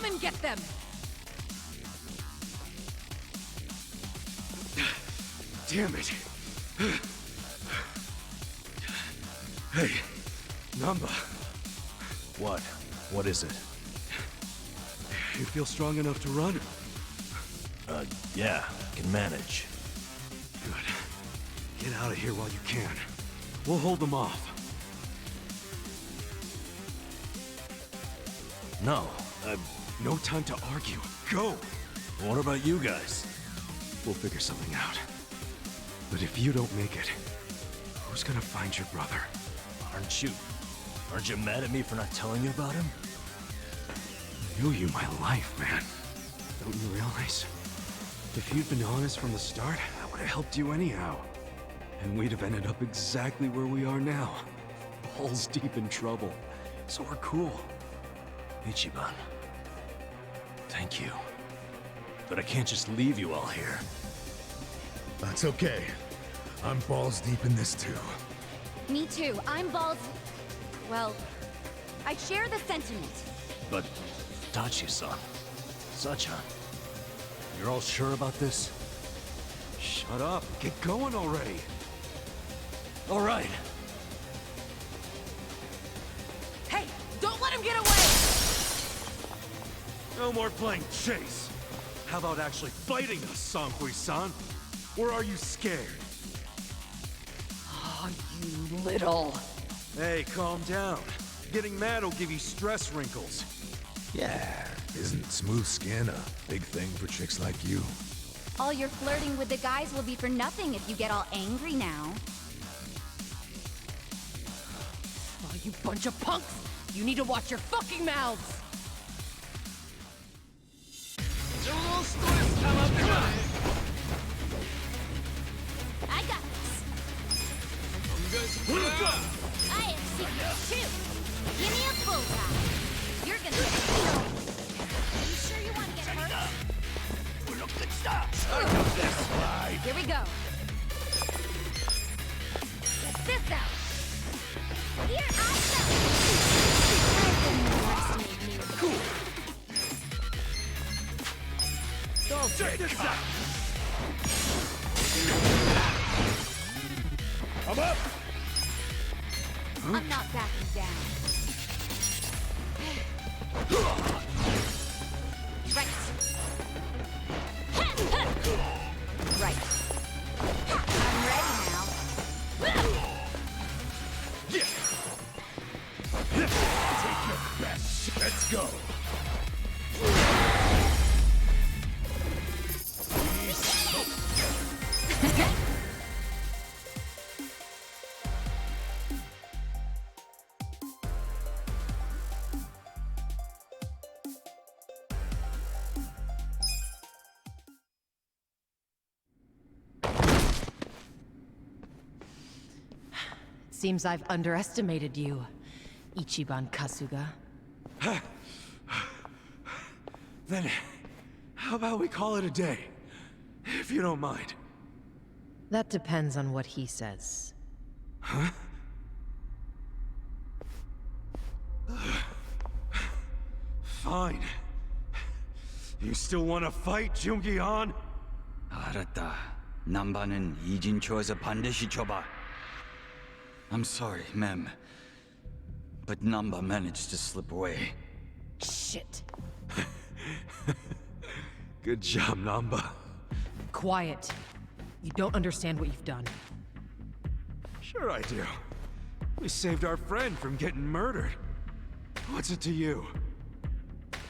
and get them! Damn it. Hey, Namba. What? What is it? You feel strong enough to run? Yeah, can manage. Good. Get out of here while you can. We'll hold them off. No, No time to argue. Go! what about you guys? We'll figure something out. But if you don't make it, who's gonna find your brother? Aren't you mad at me for not telling you about him? I owe you my life, man. Don't you realize? If you'd been honest from the start, I would have helped you anyhow. And we'd have ended up exactly where we are now. Balls deep in trouble. So we're cool. Ichiban. Thank you. But I can't just leave you all here. That's okay. I'm balls deep in this too. Me too. I'm balls... Well, I share the sentiment. But, Dachi-san, Sachan, you're all sure about this? Shut up. Get going already. All right. Hey, don't let him get away! No more playing chase. How about actually fighting us, Sanhui-san? Or are you scared? Oh, you little... Hey, calm down. Getting mad will give you stress wrinkles. Yeah, isn't smooth skin a big thing for chicks like you? All your flirting with the guys will be for nothing if you get all angry now. Oh, you bunch of punks! You need to watch your fucking mouths! I got this. I have secrets too. Give me a bullseye. You're gonna get killed. Are you sure you want to get hurt? Here we go. Get this out. Here, I go. Check this out! I'm up! I'm not backing down. Right. Right. I'm ready now. Take your best. Let's go. Seems I've underestimated you, Ichiban Kasuga. Then, how about we call it a day? If you don't mind. That depends on what he says. Huh? Fine. You still want to fight, Jungi-han? 알았다. 남바는 이진초에서 반드시 줘봐. I'm sorry, ma'am. But Namba managed to slip away. Shit. Good job, Namba. Quiet. You don't understand what you've done. Sure I do. We saved our friend from getting murdered. What's it to you?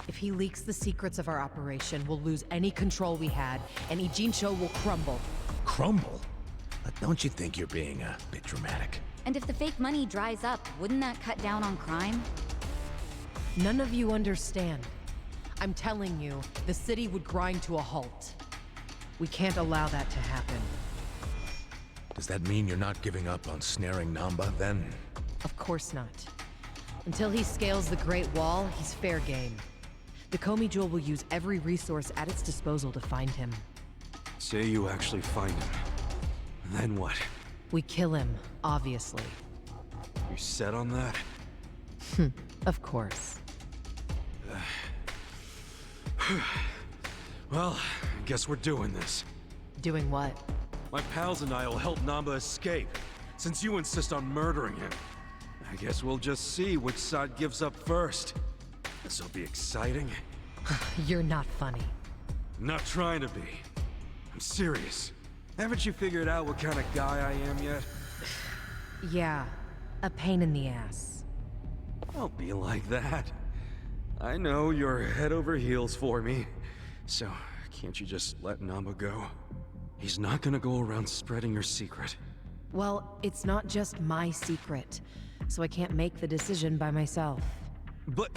If he leaks the secrets of our operation, we'll lose any control we had, and Ijincho will crumble. Crumble? Don't you think you're being a bit dramatic? And if the fake money dries up, wouldn't that cut down on crime? None of you understand. I'm telling you, the city would grind to a halt. We can't allow that to happen. Does that mean you're not giving up on snaring Namba, then? Of course not. Until he scales the Great Wall, he's fair game. The Komi Jewel will use every resource at its disposal to find him. Say you actually find him. Then what? We kill him, obviously. You set on that? Of course. Well, I guess we're doing this. Doing what? My pals and I will help Namba escape, since you insist on murdering him. I guess we'll just see which side gives up first. This'll be exciting. You're not funny. I'm not trying to be. I'm serious. Haven't you figured out what kind of guy I am yet? Yeah, a pain in the ass. Don't be like that. I know you're head over heels for me. So, can't you just let Namba go? He's not gonna go around spreading your secret. Well, it's not just my secret, so I can't make the decision by myself. But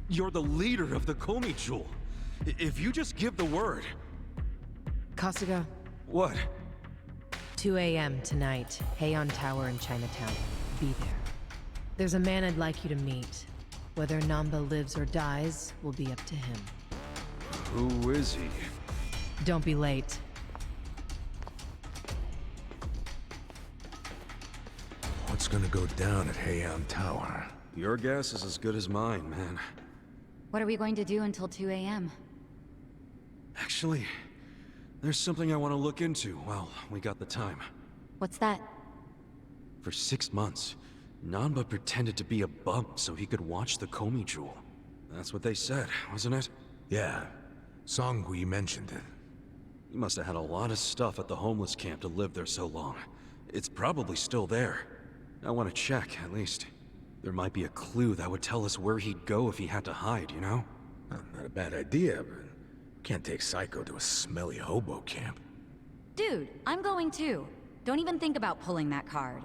you're the leader of the Komi Jewel. If you just give the word... Kasuga, What? 2 a.m. tonight, Heian Tower in Chinatown. Be there. There's a man I'd like you to meet. Whether Namba lives or dies will be up to him. Who is he? Don't be late. What's gonna go down at Heian Tower? Your guess is as good as mine, man. What are we going to do until 2 a.m.? Actually, there's something I want to look into while we got the time. What's that? For 6 months, Namba pretended to be a bum so he could watch the Komi Jewel. That's what they said, wasn't it? Yeah, Songhui mentioned it. He must have had a lot of stuff at the homeless camp to live there so long. It's probably still there. I want to check, at least. There might be a clue that would tell us where he'd go if he had to hide, you know? Not a bad idea, but can't take Psycho to a smelly hobo camp. Dude, I'm going too. Don't even think about pulling that card.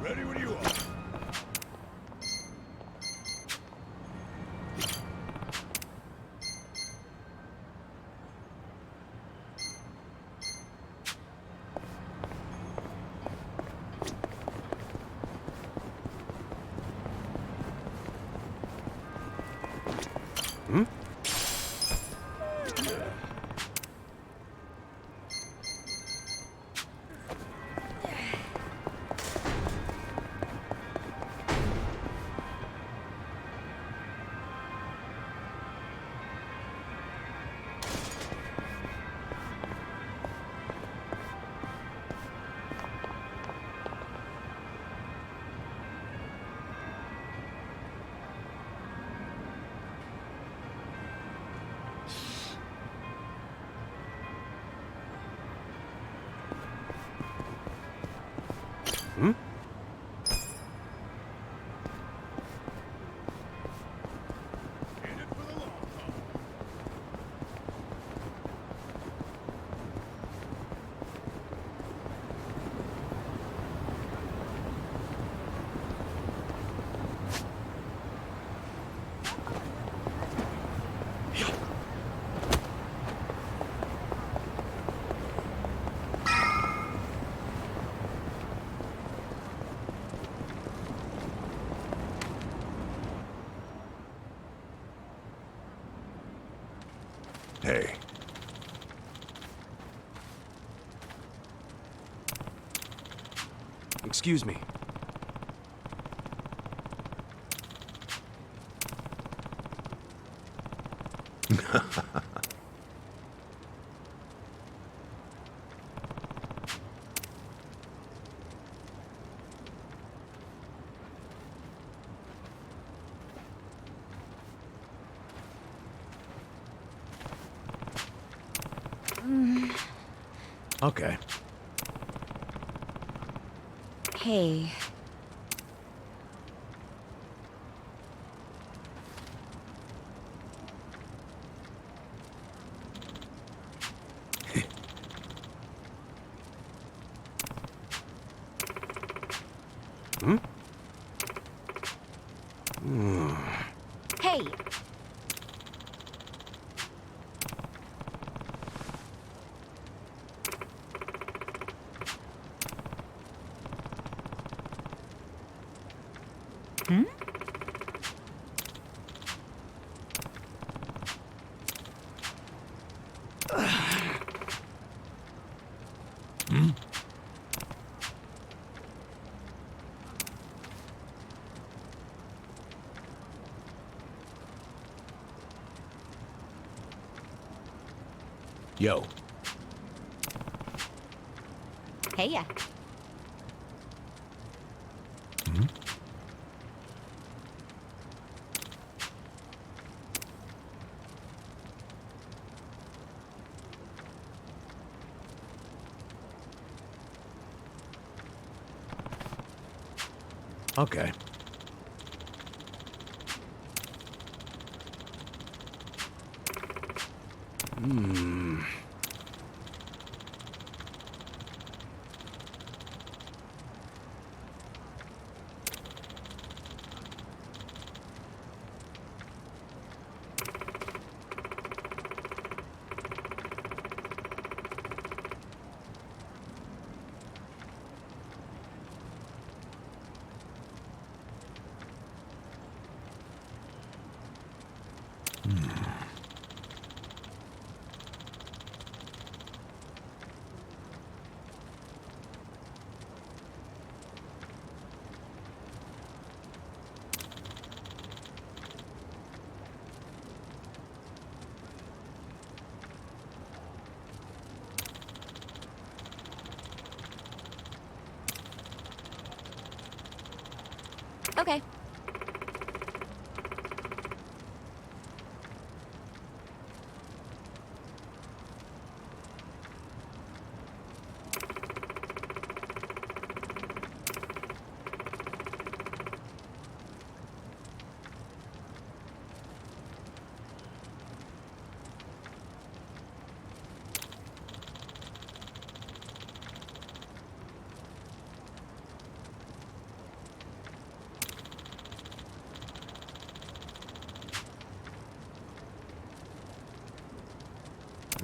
Ready when you are. Hey. Excuse me. Okay. Hey. Hey. Hmm? Yo. Hey ya. Okay. Okay.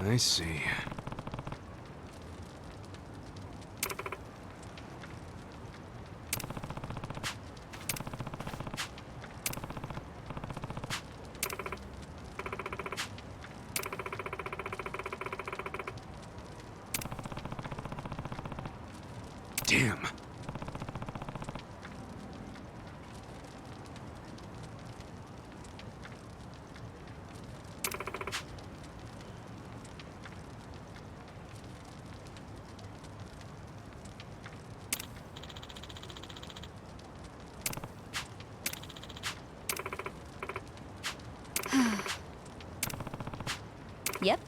I see. Damn. Yep.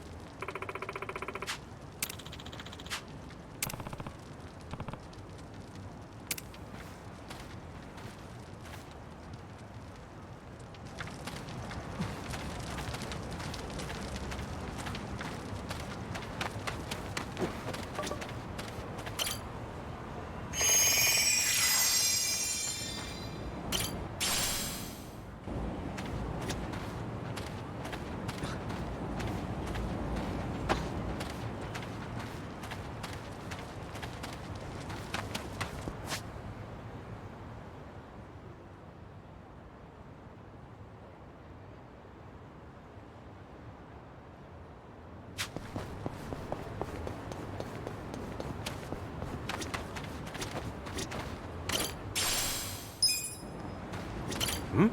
Hmm?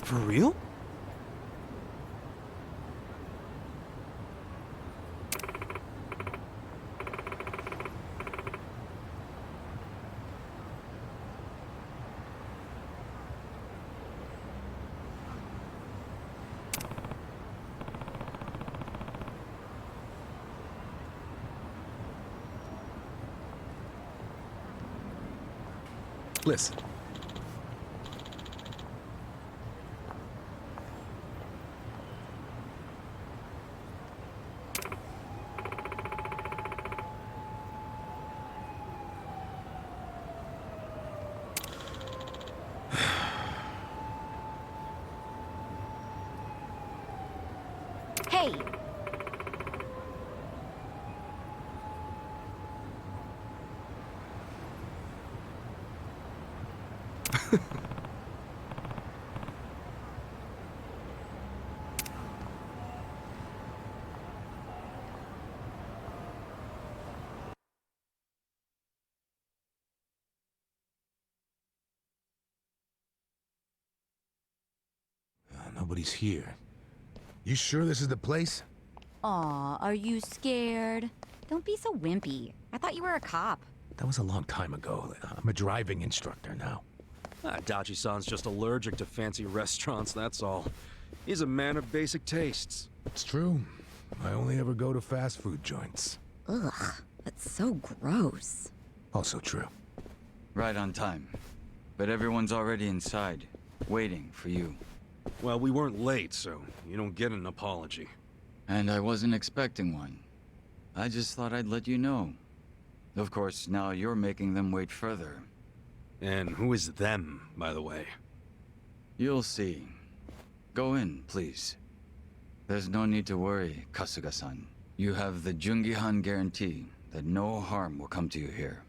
For real? Listen. Hey! Nobody's here. You sure this is the place? Aw, are you scared? Don't be so wimpy. I thought you were a cop. That was a long time ago. I'm a driving instructor now. Dachi-san's just allergic to fancy restaurants, that's all. He's a man of basic tastes. It's true. I only ever go to fast food joints. Ugh, that's so gross. Also true. Right on time. But everyone's already inside, waiting for you. Well, we weren't late, so you don't get an apology. And I wasn't expecting one. I just thought I'd let you know. Of course, now you're making them wait further. And who is them, by the way? You'll see. Go in, please. There's no need to worry, Kasuga-san. You have the Jungihan guarantee that no harm will come to you here.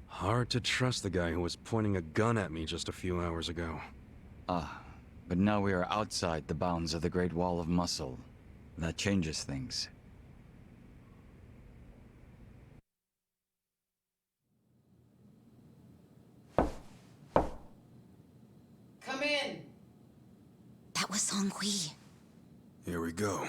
Hard to trust the guy who was pointing a gun at me just a few hours ago. Ah, but now we are outside the bounds of the Great Wall of Muscle. That changes things. Come in! That was Song-Hui. Here we go.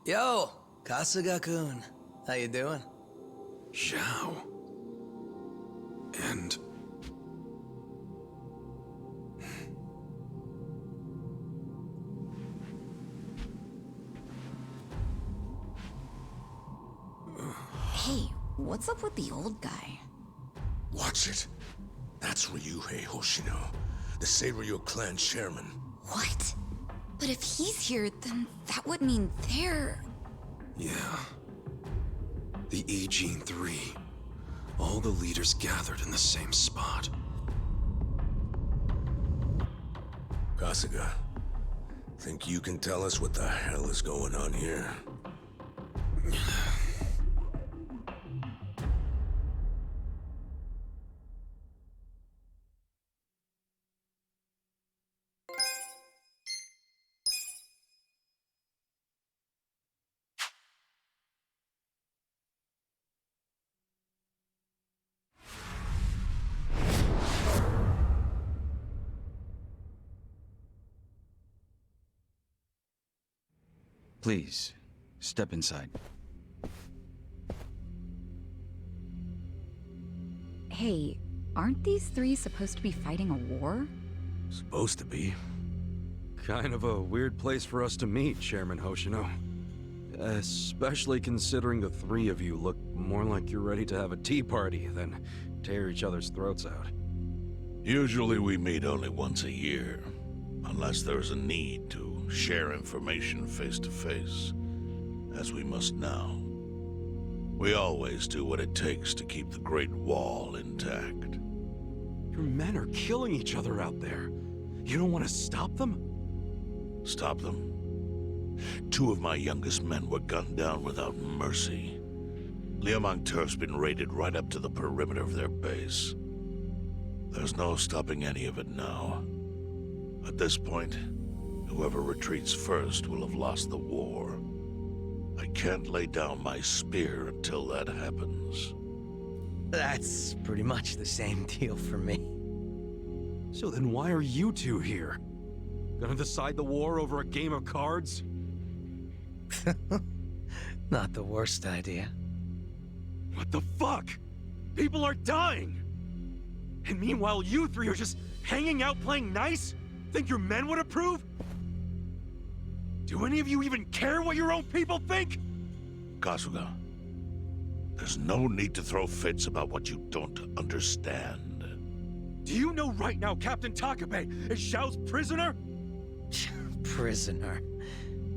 Yo, Kasuga-kun. How you doing? Zhao. And... Hey, what's up with the old guy? Watch it. That's Ryuhei Hoshino, the Seiryu clan chairman. What? But if he's here, then that would mean they're... Yeah. The Ijin 3. All the leaders gathered in the same spot. Kasuga, think you can tell us what the hell is going on here? Please, step inside. Hey, aren't these three supposed to be fighting a war? Supposed to be. kind of a weird place for us to meet, Chairman Hoshino. Especially considering the three of you look more like you're ready to have a tea party than tear each other's throats out. Usually we meet only once a year, unless there's a need to share information face to face, as we must now. We always do what it takes to keep the Great Wall intact. Your men are killing each other out there. You don't want to stop them? Stop them? 2 of my youngest men were gunned down without mercy. Liumang Turf's been raided right up to the perimeter of their base. There's no stopping any of it now. At this point, whoever retreats first will have lost the war. I can't lay down my spear until that happens. That's pretty much the same deal for me. So then why are you two here? Gonna decide the war over a game of cards? Not the worst idea. What the fuck? People are dying! And meanwhile you three are just hanging out playing nice? Think your men would approve? Do any of you even care what your own people think? Kasuga, there's no need to throw fits about what you don't understand. Do you know right now Captain Takabe is Zhao's prisoner? Prisoner.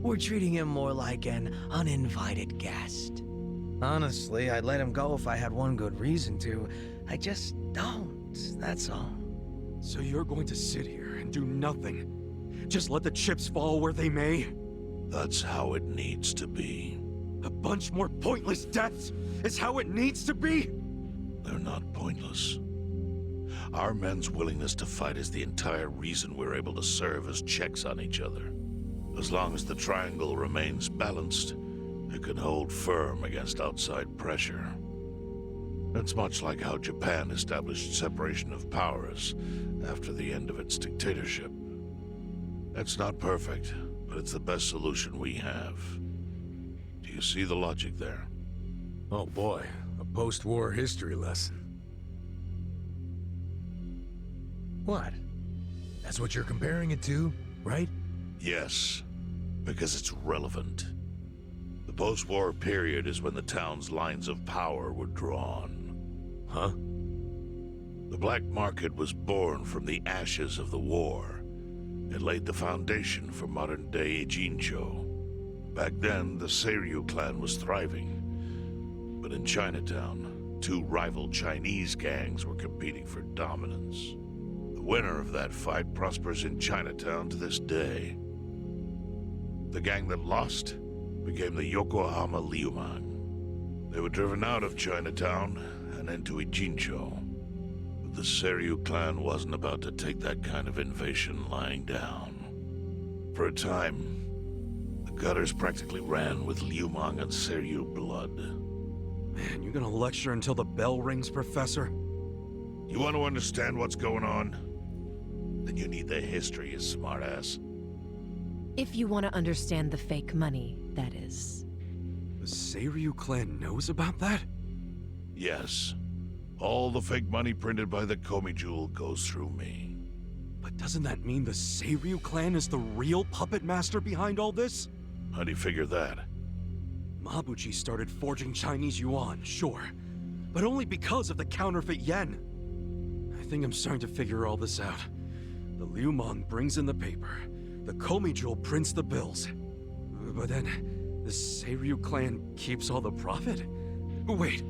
We're treating him more like an uninvited guest. Honestly, I'd let him go if I had one good reason to. I just don't, that's all. So you're going to sit here and do nothing? Just let the chips fall where they may? That's how it needs to be. A bunch more pointless deaths is how it needs to be? they're not pointless. Our men's willingness to fight is the entire reason we're able to serve as checks on each other. As long as the triangle remains balanced, it can hold firm against outside pressure. It's much like how Japan established separation of powers after the end of its dictatorship. It's not perfect, but it's the best solution we have. Do you see the logic there? Oh boy, a post-war history lesson. What? That's what you're comparing it to, right? Yes, because it's relevant. The post-war period is when the town's lines of power were drawn. Huh? The black market was born from the ashes of the war. It laid the foundation for modern-day Ijincho. Back then, the Seiryu clan was thriving. But in Chinatown, two rival Chinese gangs were competing for dominance. The winner of that fight prospers in Chinatown to this day. The gang that lost became the Yokohama Liumang. They were driven out of Chinatown and into Ijincho. But the Seiryu clan wasn't about to take that kind of invasion lying down. For a time, the gutters practically ran with Liumang and Seiryu blood. Man, you gonna lecture until the bell rings, Professor? You want to understand what's going on? Then you need the history, you smartass. If you want to understand the fake money, that is. The Seiryu clan knows about that? Yes. All the fake money printed by the Komi Jewel goes through me. But doesn't that mean the Seiryu clan is the real puppet master behind all this? How do you figure that? Mabuchi started forging Chinese yuan, sure. But only because of the counterfeit yen. I think I'm starting to figure all this out. The Liumang brings in the paper. The Komi Jewel prints the bills. But then, the Seiryu clan keeps all the profit? Wait,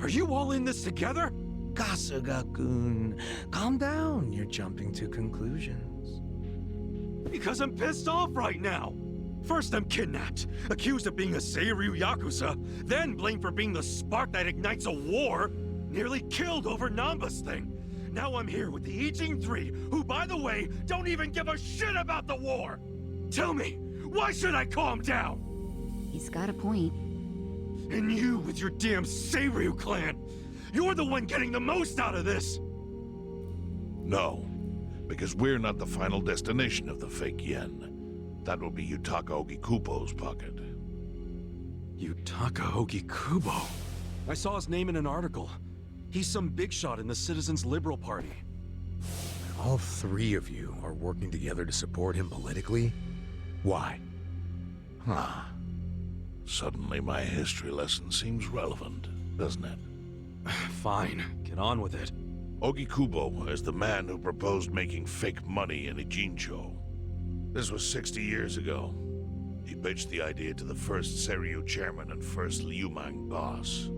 are you all in this together? Kasuga-kun, calm down. You're jumping to conclusions. Because I'm pissed off right now. First I'm kidnapped, accused of being a Seiryu Yakuza, then blamed for being the spark that ignites a war, nearly killed over Namba's thing. Now I'm here with the Ijin 3, who, by the way, don't even give a shit about the war! Tell me, why should I calm down? He's got a point. And you with your damn Seiryu clan! You're the one getting the most out of this! No, because we're not the final destination of the fake yen. That will be Yutaka Ogikubo's pocket. Yutaka Ogikubo? I saw his name in an article. He's some big shot in the Citizens Liberal Party. All three of you are working together to support him politically? Why? Huh. Suddenly my history lesson seems relevant, doesn't it? Fine, get on with it. Ogikubo is the man who proposed making fake money in Ijincho. This was 60 years ago. He pitched the idea to the first Seiryu chairman and first Liumang boss.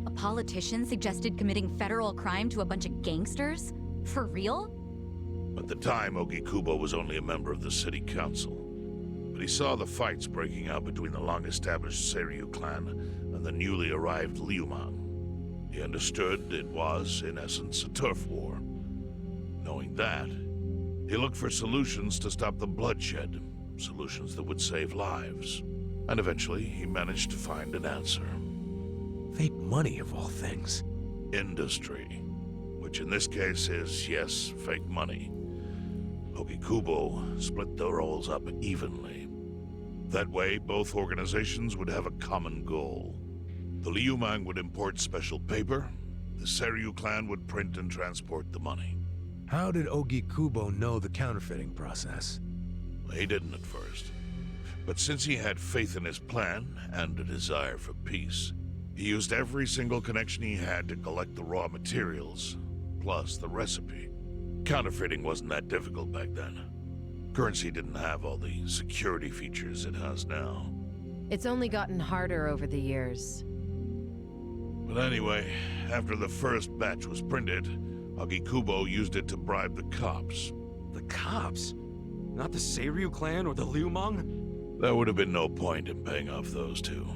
A politician suggested committing federal crime to a bunch of gangsters? For real? At the time, Ogikubo was only a member of the city council. But he saw the fights breaking out between the long-established Seiryu clan and the newly arrived Liumang. He understood it was, in essence, a turf war. Knowing that, he looked for solutions to stop the bloodshed, solutions that would save lives. And eventually, he managed to find an answer. Fake money, of all things. Industry. Which in this case is, yes, fake money. Ogikubo split the roles up evenly. That way, both organizations would have a common goal. The Liumang would import special paper, the Seiryu clan would print and transport the money. How did Ogikubo know the counterfeiting process? He didn't at first. But since he had faith in his plan and a desire for peace, he used every single connection he had to collect the raw materials, plus the recipe. Counterfeiting wasn't that difficult back then. Currency didn't have all the security features it has now. It's only gotten harder over the years. But anyway, after the first batch was printed, Ogikubo used it to bribe the cops. The cops? Not the Seiryu clan or the Liumang? There would have been no point in paying off those two.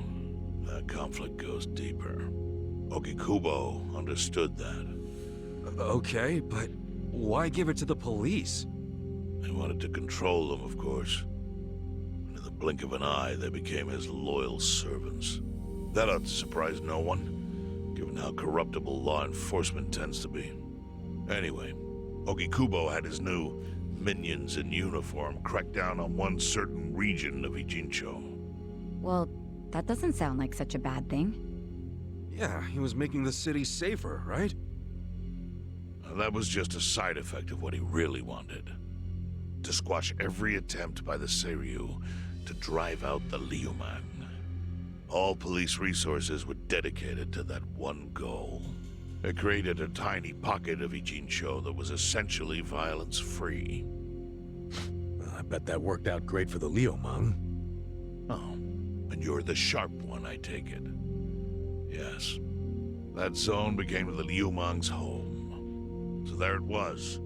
That conflict goes deeper. Ogikubo understood that. Okay, but why give it to the police? He wanted to control them, of course. And in the blink of an eye, they became his loyal servants. That ought to surprise no one, given how corruptible law enforcement tends to be. Anyway, Ogikubo had his new minions in uniform crack down on one certain region of Ijincho. Well, that doesn't sound like such a bad thing. Yeah, he was making the city safer, right? That was just a side effect of what he really wanted. To squash every attempt by the Seiryu to drive out the Liumang. All police resources were dedicated to that one goal. It created a tiny pocket of Ijincho that was essentially violence-free. Well, I bet that worked out great for the Liumang. Oh, and you're the sharp one, I take it. Yes. That zone became the Liumang's home. So there it was.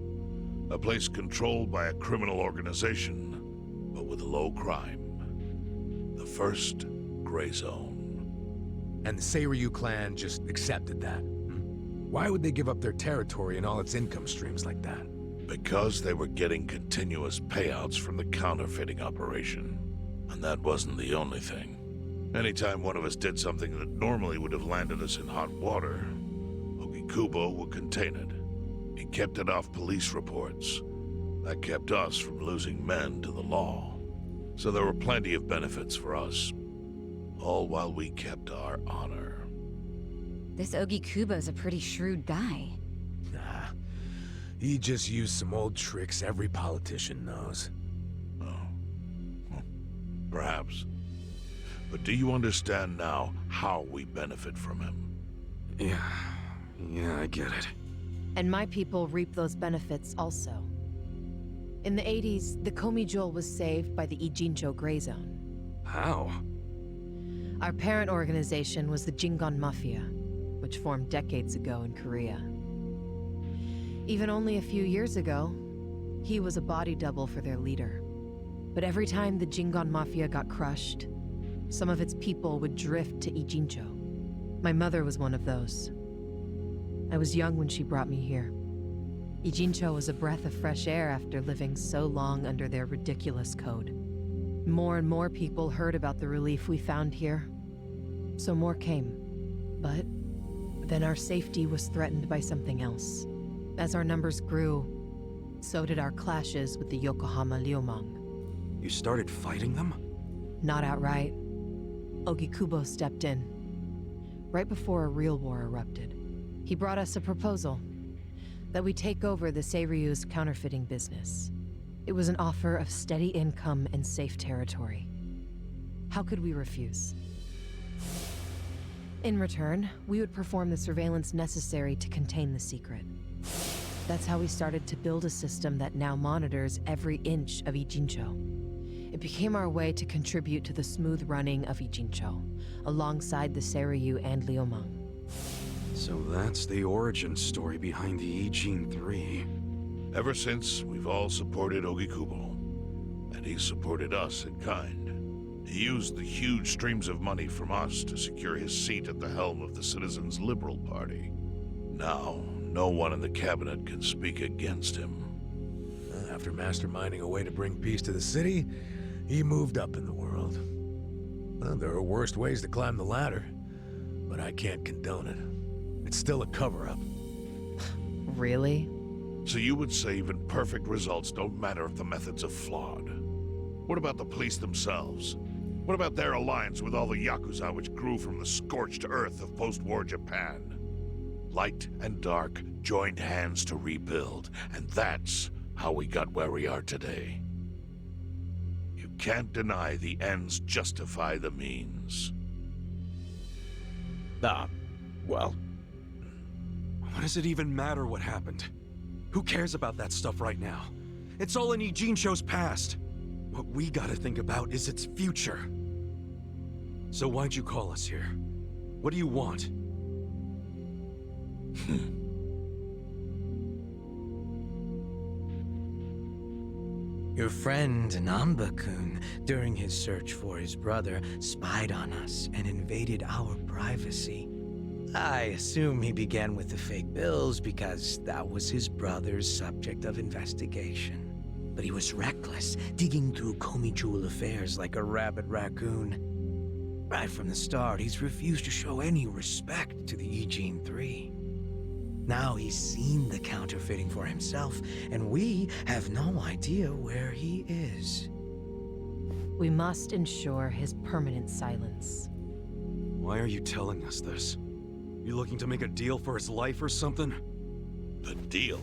A place controlled by a criminal organization, but with low crime. The first gray zone. And the Seiryu clan just accepted that. Why would they give up their territory and all its income streams like that? Because they were getting continuous payouts from the counterfeiting operation. And that wasn't the only thing. Anytime one of us did something that normally would have landed us in hot water, Ogikubo would contain it. He kept it off police reports. That kept us from losing men to the law. So there were plenty of benefits for us. All while we kept our honor. This Ogikubo's a pretty shrewd guy. Nah. He just used some old tricks every politician knows. Oh. Perhaps. But do you understand now how we benefit from him? Yeah, I get it. And my people reap those benefits also. In the 80s, the Komi Jewel was saved by the Ijincho Gray Zone. How? Our parent organization was the Jingon Mafia, which formed decades ago in Korea. Even only a few years ago, he was a body double for their leader. But every time the Jingon Mafia got crushed, some of its people would drift to Ijincho. My mother was one of those. I was young when she brought me here. Ijincho was a breath of fresh air after living so long under their ridiculous code. More and more people heard about the relief we found here, so more came. But then our safety was threatened by something else. As our numbers grew, so did our clashes with the Yokohama Liumang. You started fighting them? Not outright. Ogikubo stepped in, right before a real war erupted. He brought us a proposal, that we take over the Seiryu's counterfeiting business. It was an offer of steady income and safe territory. How could we refuse? In return, we would perform the surveillance necessary to contain the secret. That's how we started to build a system that now monitors every inch of Ijincho. It became our way to contribute to the smooth running of Ijincho, alongside the Seiryu and Liumang. So that's the origin story behind the Ijin 3. Ever since, we've all supported Ogikubo. And he supported us in kind. He used the huge streams of money from us to secure his seat at the helm of the Citizens' Liberal Party. Now, no one in the cabinet can speak against him. After masterminding a way to bring peace to the city, he moved up in the world. Well, there are worse ways to climb the ladder, but I can't condone it. It's still a cover-up. Really? So you would say even perfect results don't matter if the methods are flawed? What about the police themselves? What about their alliance with all the Yakuza which grew from the scorched earth of post-war Japan? Light and dark joined hands to rebuild, and that's how we got where we are today. You can't deny the ends justify the means. Well, What does it even matter what happened? Who cares about that stuff right now? It's all in Ijincho's past. What we gotta think about is its future. So why'd you call us here? What do you want? Your friend Namba-kun, during his search for his brother, spied on us and invaded our privacy. I assume he began with the fake bills because that was his brother's subject of investigation. But he was reckless, digging through Komi Jewel affairs like a rabid raccoon. Right from the start, he's refused to show any respect to the Eugene 3. Now he's seen the counterfeiting for himself, and we have no idea where he is. We must ensure his permanent silence. Why are you telling us this? You looking to make a deal for his life or something? The deal?